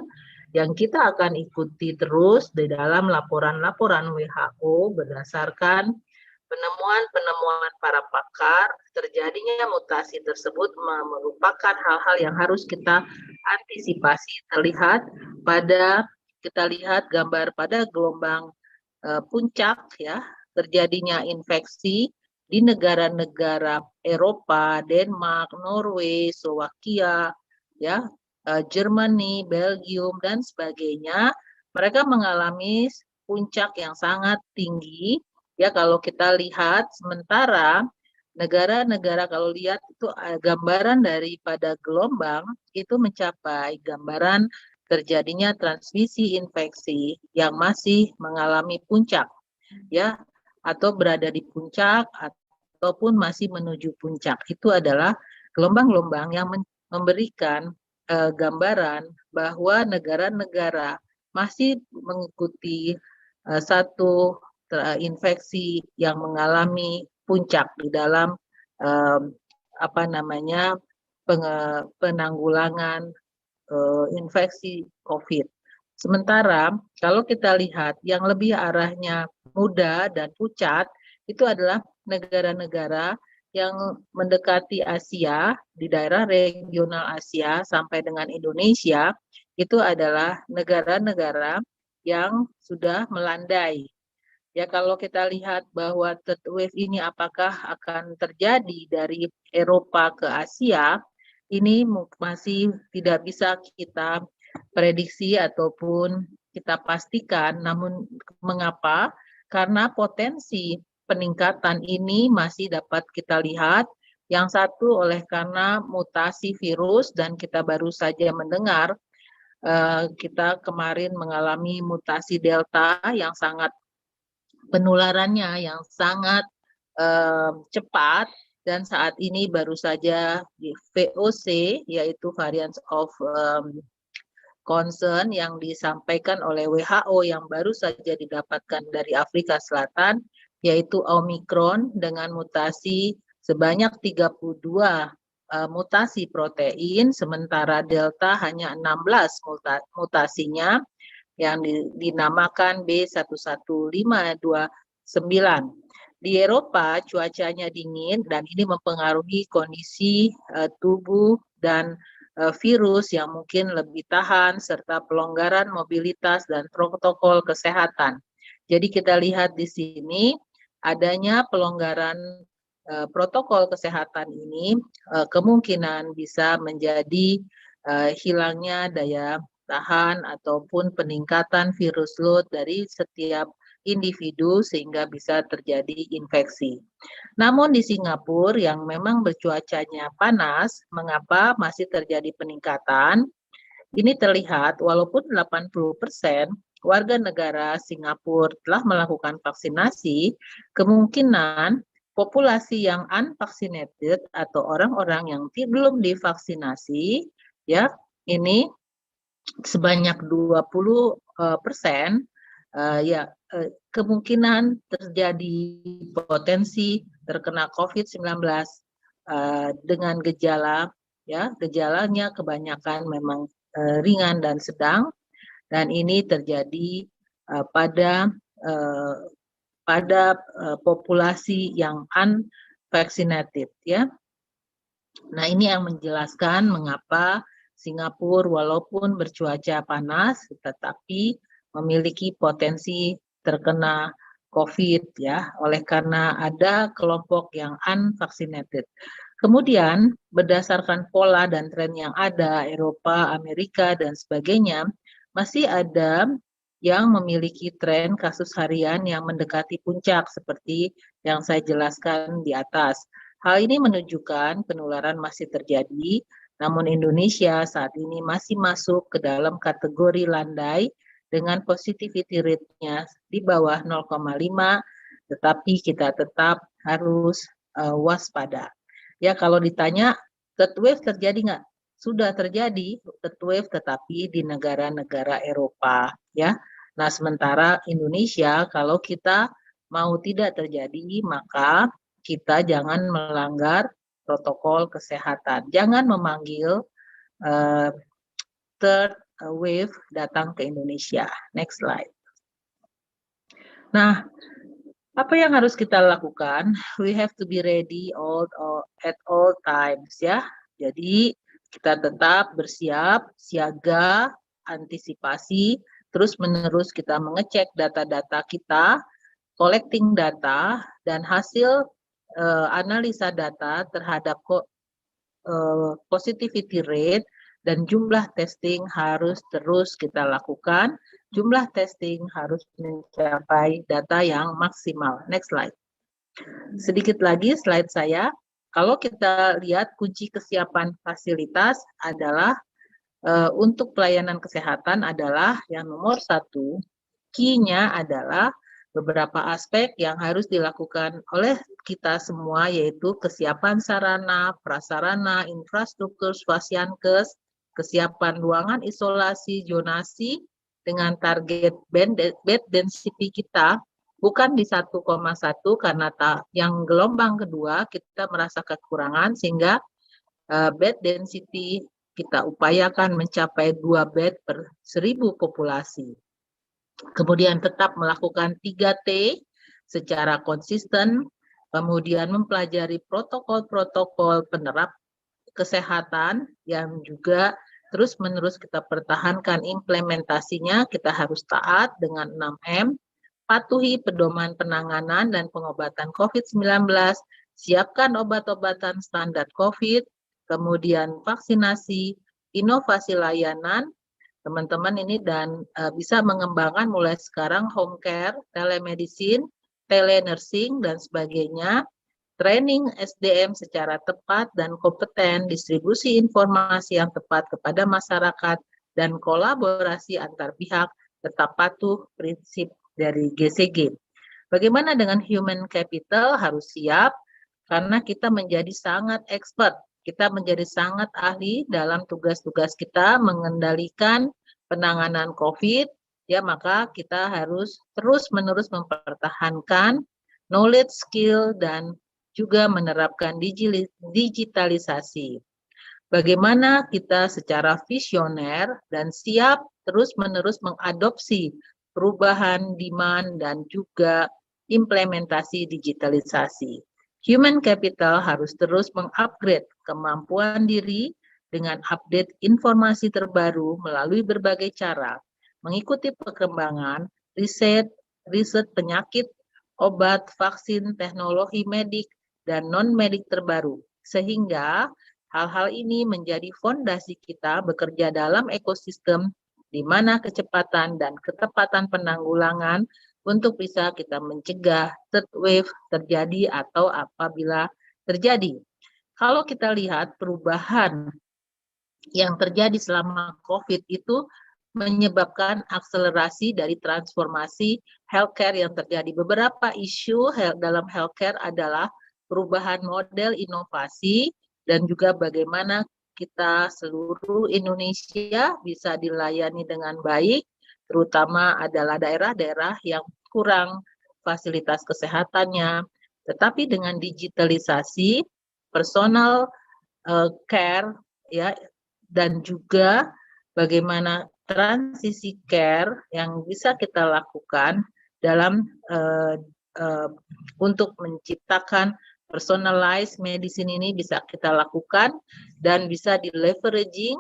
S12: yang kita akan ikuti terus di dalam laporan-laporan WHO berdasarkan penemuan-penemuan para pakar. Terjadinya mutasi tersebut merupakan hal-hal yang harus kita antisipasi. Kita lihat gambar pada gelombang puncak ya, terjadinya infeksi di negara-negara Eropa, Denmark, Norway, Slovakia, ya, Germany, Belgium dan sebagainya. Mereka mengalami puncak yang sangat tinggi. Ya, kalau kita lihat, sementara negara-negara kalau lihat itu gambaran daripada gelombang itu mencapai gambaran terjadinya transmisi infeksi yang masih mengalami puncak, ya, atau berada di puncak ataupun masih menuju puncak. Itu adalah gelombang-gelombang yang memberikan gambaran bahwa negara-negara masih mengikuti satu infeksi yang mengalami puncak di dalam penanggulangan infeksi COVID. Sementara kalau kita lihat yang lebih arahnya muda dan pucat itu adalah negara-negara yang mendekati Asia, di daerah regional Asia sampai dengan Indonesia, itu adalah negara-negara yang sudah melandai. Ya, kalau kita lihat bahwa third wave ini apakah akan terjadi dari Eropa ke Asia, ini masih tidak bisa kita prediksi ataupun kita pastikan. Namun mengapa? Karena potensi peningkatan ini masih dapat kita lihat. Yang satu oleh karena mutasi virus, dan kita baru saja mendengar kita kemarin mengalami mutasi Delta yang sangat penularannya yang sangat cepat, dan saat ini baru saja di VOC, yaitu variants of concern yang disampaikan oleh WHO yang baru saja didapatkan dari Afrika Selatan, yaitu Omicron dengan mutasi sebanyak 32 mutasi protein, sementara Delta hanya 16 mutasinya yang dinamakan B11529. Di Eropa cuacanya dingin dan ini mempengaruhi kondisi tubuh dan virus yang mungkin lebih tahan serta pelonggaran mobilitas dan protokol kesehatan. Jadi kita lihat di sini adanya pelonggaran protokol kesehatan ini kemungkinan bisa menjadi hilangnya daya tahan ataupun peningkatan virus load dari setiap individu sehingga bisa terjadi infeksi. Namun di Singapura yang memang bercuacanya panas, mengapa masih terjadi peningkatan? Ini terlihat walaupun 80% warga negara Singapura telah melakukan vaksinasi, kemungkinan populasi yang unvaccinated atau orang-orang yang belum divaksinasi, ya, ini sebanyak 20% kemungkinan terjadi potensi terkena COVID-19 dengan gejala, ya, gejalanya kebanyakan memang ringan dan sedang, dan ini terjadi pada populasi yang unvaccinated, ya. Nah, ini yang menjelaskan mengapa Singapura walaupun bercuaca panas tetapi memiliki potensi terkena COVID, ya, oleh karena ada kelompok yang unvaccinated. Kemudian berdasarkan pola dan tren yang ada, Eropa, Amerika dan sebagainya, masih ada yang memiliki tren kasus harian yang mendekati puncak seperti yang saya jelaskan di atas. Hal ini menunjukkan penularan masih terjadi, namun Indonesia saat ini masih masuk ke dalam kategori landai dengan positivity rate-nya di bawah 0,5, tetapi kita tetap harus waspada. Ya, kalau ditanya third wave terjadi nggak? Sudah terjadi third wave, tetapi di negara-negara Eropa, ya. Nah, sementara Indonesia kalau kita mau tidak terjadi, maka kita jangan melanggar protokol kesehatan. Jangan memanggil third wave datang ke Indonesia. Next slide. Nah, apa yang harus kita lakukan? We have to be ready at all times ya. Jadi kita tetap bersiap, siaga, antisipasi, terus-menerus kita mengecek data-data kita, collecting data, dan hasil analisa data terhadap positivity rate dan jumlah testing harus terus kita lakukan. Jumlah testing harus mencapai data yang maksimal. Next slide. Sedikit lagi slide saya. Kalau kita lihat kunci kesiapan fasilitas adalah untuk pelayanan kesehatan adalah yang nomor 1, key-nya adalah beberapa aspek yang harus dilakukan oleh kita semua, yaitu kesiapan sarana, prasarana, infrastruktur, swasyankes, kesiapan ruangan isolasi, zonasi, dengan target bed density kita bukan di 1,1 karena yang gelombang kedua kita merasa kekurangan, sehingga bed density kita upayakan mencapai 2 bed per 1000 populasi. Kemudian tetap melakukan 3T secara konsisten, kemudian mempelajari protokol-protokol penerap kesehatan yang juga terus-menerus kita pertahankan implementasinya. Kita harus taat dengan 6M, patuhi pedoman penanganan dan pengobatan COVID-19, siapkan obat-obatan standar COVID, kemudian vaksinasi, inovasi layanan, teman-teman ini, dan bisa mengembangkan mulai sekarang home care, telemedicine, telenursing, dan sebagainya, training SDM secara tepat dan kompeten, distribusi informasi yang tepat kepada masyarakat, dan kolaborasi antar pihak tetap patuh prinsip dari GCG. Bagaimana dengan human capital? Harus siap, karena kita menjadi sangat expert. Kita menjadi sangat ahli dalam tugas-tugas kita mengendalikan penanganan COVID, ya, maka kita harus terus-menerus mempertahankan knowledge, skill, dan juga menerapkan digitalisasi. Bagaimana kita secara visioner dan siap terus-menerus mengadopsi perubahan demand dan juga implementasi digitalisasi. Human capital harus terus mengupgrade kemampuan diri dengan update informasi terbaru melalui berbagai cara, mengikuti perkembangan riset penyakit, obat, vaksin, teknologi medik, dan non-medik terbaru, sehingga hal-hal ini menjadi fondasi kita bekerja dalam ekosistem di mana kecepatan dan ketepatan penanggulangan untuk bisa kita mencegah third wave terjadi atau apabila terjadi. Kalau kita lihat perubahan yang terjadi selama COVID itu menyebabkan akselerasi dari transformasi healthcare yang terjadi. Beberapa isu dalam healthcare adalah perubahan model inovasi dan juga bagaimana kita seluruh Indonesia bisa dilayani dengan baik, terutama adalah daerah-daerah yang kurang fasilitas kesehatannya. Tetapi dengan digitalisasi, personal care, ya, dan juga bagaimana transisi care yang bisa kita lakukan dalam untuk menciptakan personalized medicine ini bisa kita lakukan dan bisa di leveraging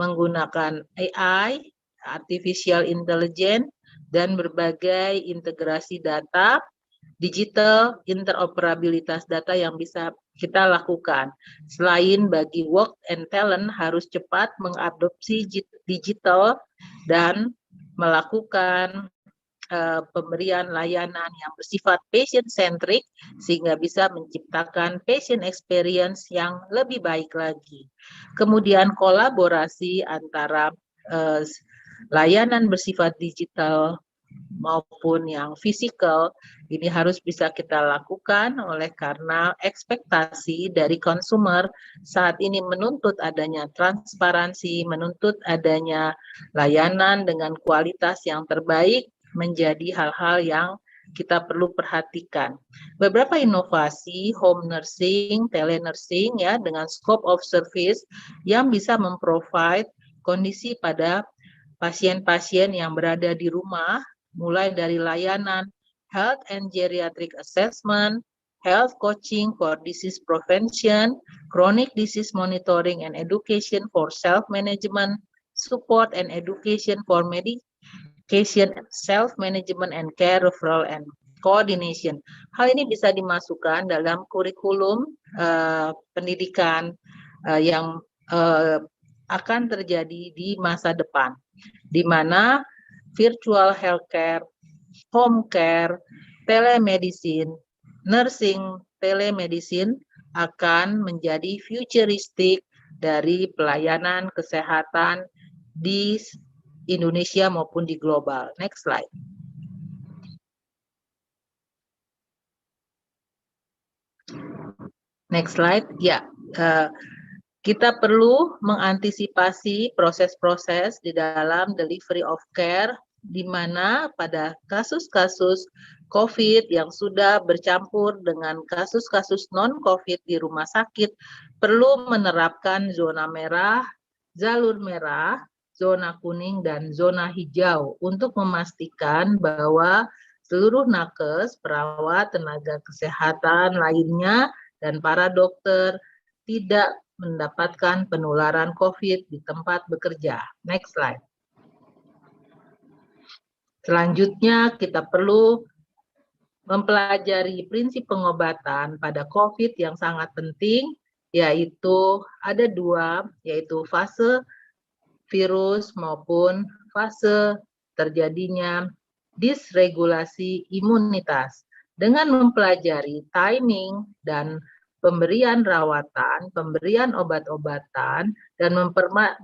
S12: menggunakan AI, artificial intelligence, dan berbagai integrasi data, digital interoperabilitas data yang bisa kita lakukan. Selain bagi work and talent harus cepat mengadopsi digital dan melakukan pemberian layanan yang bersifat patient-centric sehingga bisa menciptakan patient experience yang lebih baik lagi. Kemudian kolaborasi antara layanan bersifat digital maupun yang fisikal ini harus bisa kita lakukan oleh karena ekspektasi dari konsumer saat ini menuntut adanya transparansi, menuntut adanya layanan dengan kualitas yang terbaik, menjadi hal-hal yang kita perlu perhatikan. Beberapa inovasi home nursing, telenursing ya dengan scope of service yang bisa memprovide kondisi pada pasien-pasien yang berada di rumah, mulai dari layanan health and geriatric assessment, health coaching for disease prevention, chronic disease monitoring and education for self-management, support and education for medication, self-management and care referral and coordination. Hal ini bisa dimasukkan dalam kurikulum pendidikan yang akan terjadi di masa depan, di mana virtual healthcare, home care, telemedicine, nursing telemedicine akan menjadi futuristik dari pelayanan kesehatan di Indonesia maupun di global. Next slide. Next slide. Ya, kita perlu mengantisipasi proses-proses di dalam delivery of care, di mana pada kasus-kasus COVID yang sudah bercampur dengan kasus-kasus non-COVID di rumah sakit, perlu menerapkan zona merah, jalur merah, zona kuning, dan zona hijau untuk memastikan bahwa seluruh nakes, perawat, tenaga kesehatan lainnya, dan para dokter tidak mendapatkan penularan COVID di tempat bekerja. Next slide. Selanjutnya, kita perlu mempelajari prinsip pengobatan pada COVID yang sangat penting, yaitu ada dua, yaitu fase virus maupun fase terjadinya disregulasi imunitas. Dengan mempelajari timing dan pemberian rawatan, pemberian obat-obatan, dan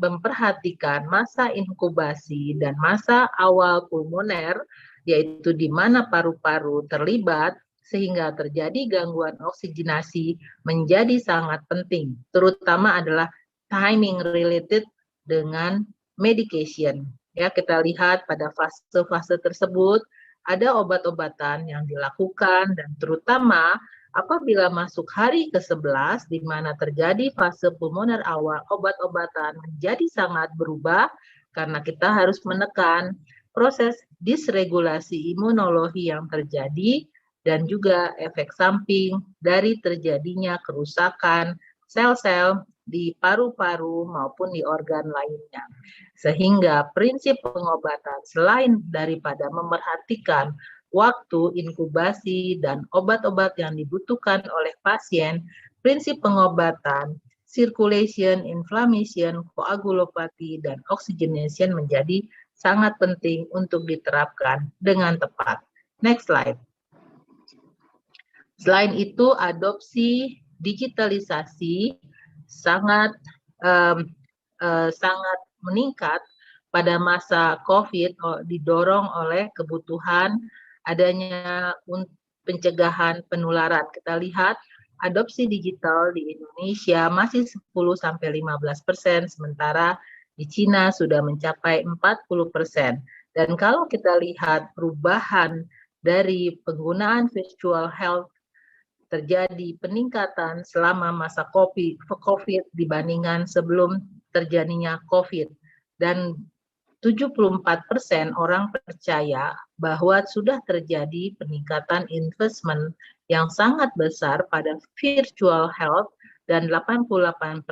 S12: memperhatikan masa inkubasi dan masa awal pulmoner, yaitu di mana paru-paru terlibat, sehingga terjadi gangguan oksigenasi menjadi sangat penting, terutama adalah timing related dengan medication. Ya, kita lihat pada fase-fase tersebut ada obat-obatan yang dilakukan, dan terutama apabila masuk hari ke-11 di mana terjadi fase pulmoner awal, obat-obatan menjadi sangat berubah karena kita harus menekan proses disregulasi imunologi yang terjadi dan juga efek samping dari terjadinya kerusakan sel-sel di paru-paru maupun di organ lainnya. Sehingga prinsip pengobatan selain daripada memerhatikan waktu inkubasi dan obat-obat yang dibutuhkan oleh pasien, prinsip pengobatan, circulation, inflammation, koagulopati, dan oxygenation menjadi sangat penting untuk diterapkan dengan tepat. Next slide. Selain itu, adopsi digitalisasi sangat meningkat pada masa COVID, didorong oleh kebutuhan adanya pencegahan penularan. Kita lihat adopsi digital di Indonesia masih 10-15%, sementara di Cina sudah mencapai 40%. Dan kalau kita lihat perubahan dari penggunaan virtual health, terjadi peningkatan selama masa COVID dibandingkan sebelum terjadinya COVID. Dan 74% orang percaya bahwa sudah terjadi peningkatan investment yang sangat besar pada virtual health, dan 88%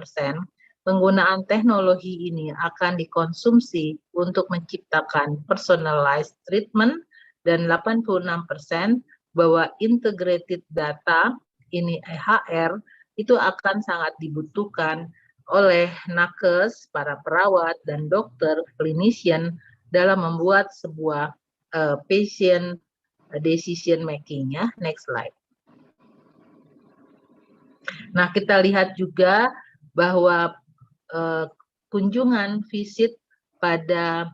S12: penggunaan teknologi ini akan dikonsumsi untuk menciptakan personalized treatment, dan 86% bahwa integrated data ini EHR itu akan sangat dibutuhkan oleh nakes, para perawat, dan dokter, clinician dalam membuat sebuah patient decision making ya. Next slide. Nah, kita lihat juga bahwa kunjungan visit pada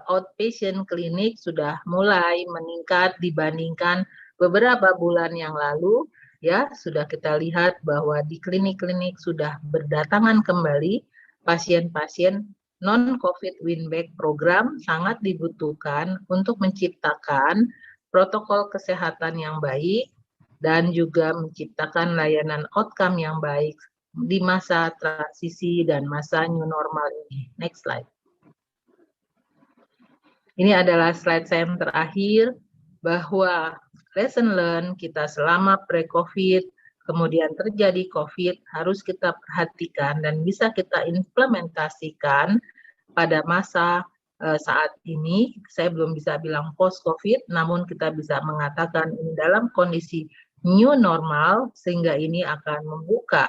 S12: outpatient klinik sudah mulai meningkat dibandingkan beberapa bulan yang lalu. Ya, sudah kita lihat bahwa di klinik-klinik sudah berdatangan kembali pasien-pasien non-COVID win-back program sangat dibutuhkan untuk menciptakan protokol kesehatan yang baik dan juga menciptakan layanan outcome yang baik di masa transisi dan masa new normal ini. Next slide. Ini adalah slide saya yang terakhir, bahwa lesson learn kita selama pre-COVID, kemudian terjadi COVID, harus kita perhatikan dan bisa kita implementasikan pada masa saat ini. Saya belum bisa bilang post-COVID, namun kita bisa mengatakan ini dalam kondisi new normal, sehingga ini akan membuka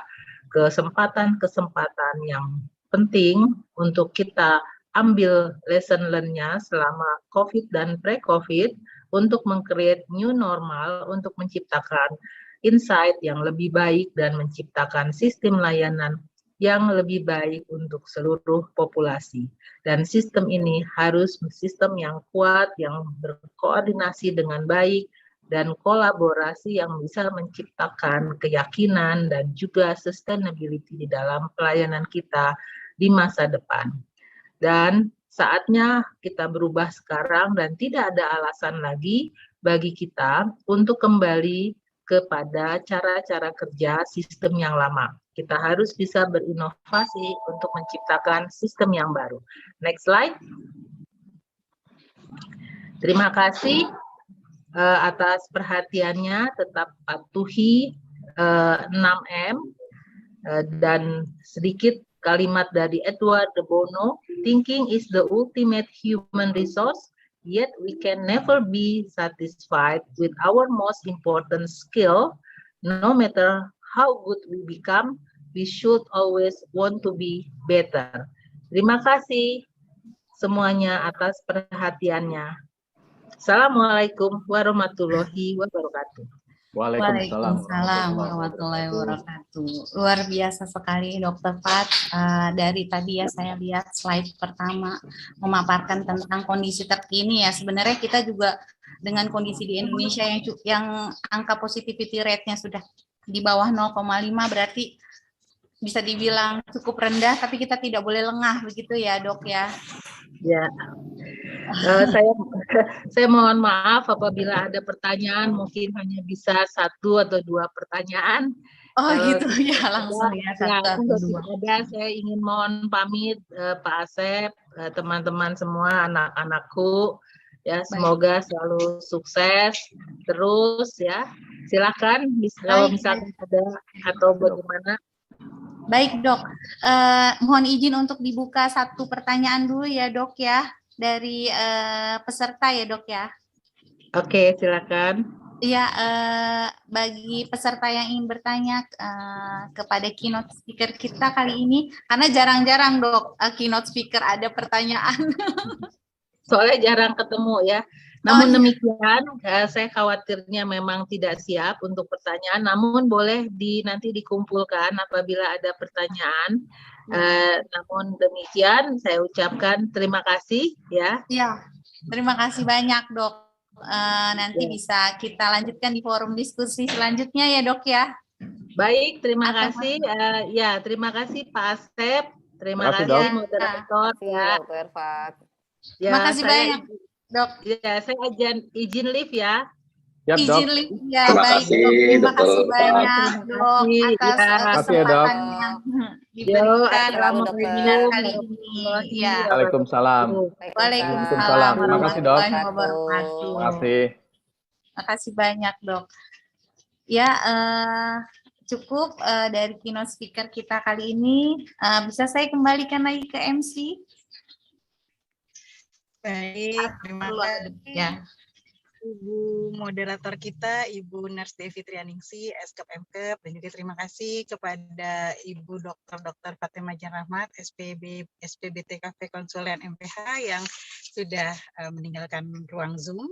S12: kesempatan-kesempatan yang penting untuk kita ambil lesson learn-nya selama COVID dan pre-COVID untuk meng-create new normal, untuk menciptakan insight yang lebih baik dan menciptakan sistem layanan yang lebih baik untuk seluruh populasi. Dan sistem ini harus sistem yang kuat, yang berkoordinasi dengan baik, dan kolaborasi yang bisa menciptakan keyakinan dan juga sustainability di dalam pelayanan kita di masa depan. Dan saatnya kita berubah sekarang dan tidak ada alasan lagi bagi kita untuk kembali kepada cara-cara kerja sistem yang lama. Kita harus bisa berinovasi untuk menciptakan sistem yang baru. Next slide. Terima kasih atas perhatiannya, tetap patuhi 6M, dan sedikit kalimat dari Edward de Bono, thinking is the ultimate human resource, yet we can never be satisfied with our most important skill. No matter how good we become, we should always want to be better. Terima kasih semuanya atas perhatiannya. Assalamualaikum warahmatullahi wabarakatuh.
S6: Waalaikumsalam warahmatullahi wabarakatuh. Luar biasa sekali Dr. Fat. Dari tadi ya saya lihat slide pertama memaparkan tentang kondisi terkini ya. Sebenarnya kita juga dengan kondisi di Indonesia yang angka positivity rate-nya sudah di bawah 0,5, berarti bisa dibilang cukup rendah, tapi kita tidak boleh lengah begitu ya Dok ya.
S12: Ya. Saya mohon maaf apabila ada pertanyaan, mungkin hanya bisa 1 atau 2 pertanyaan.
S6: Oh gitu ya, langsung ya 1 atau 2.
S12: Saya ingin mohon pamit Pak Asep, teman-teman semua, anak-anakku, ya semoga selalu sukses terus ya. Silakan kalau misalkan ada atau bagaimana.
S6: Baik Dok, mohon izin untuk dibuka 1 pertanyaan dulu ya Dok ya, dari peserta ya Dok ya.
S12: Oke, silakan.
S6: Ya, bagi peserta yang ingin bertanya kepada keynote speaker kita kali ini, karena jarang-jarang Dok keynote speaker ada pertanyaan.
S12: Soalnya jarang ketemu ya. Namun demikian, saya khawatirnya memang tidak siap untuk pertanyaan, namun boleh nanti dikumpulkan apabila ada pertanyaan. Namun demikian, saya ucapkan terima kasih ya.
S6: Iya, terima kasih banyak Dok. Nanti bisa kita lanjutkan di forum diskusi selanjutnya ya Dok ya.
S12: Baik, terima kasih. Ya, terima kasih Pak Asep. Terima kasih moderator ya.
S6: Terima kasih banyak Dok.
S12: Ya, saya izin live ya.
S5: Yap, Dok.
S6: Izin live ya, baik Dok. Terima kasih banyak Dok atas kesempatan yang diberikan dalam webinar kali ini. Ya.
S5: Waalaikumsalam.
S6: Waalaikumsalam.
S5: Terima kasih Dok.
S6: Terima
S5: kasih.
S6: Terima kasih banyak Dok. Ya, cukup dari keynote speaker kita kali ini. Bisa saya kembalikan lagi ke MC?
S13: Baik, terima kasih
S6: ya.
S13: Ibu moderator kita, Ibu Nurse Devi Trianingsi, Eskep Mkep, dan juga terima kasih kepada Ibu Dr. Fatemah Janrahmat, SPBT Cafe Konsulen MPH yang sudah meninggalkan ruang Zoom.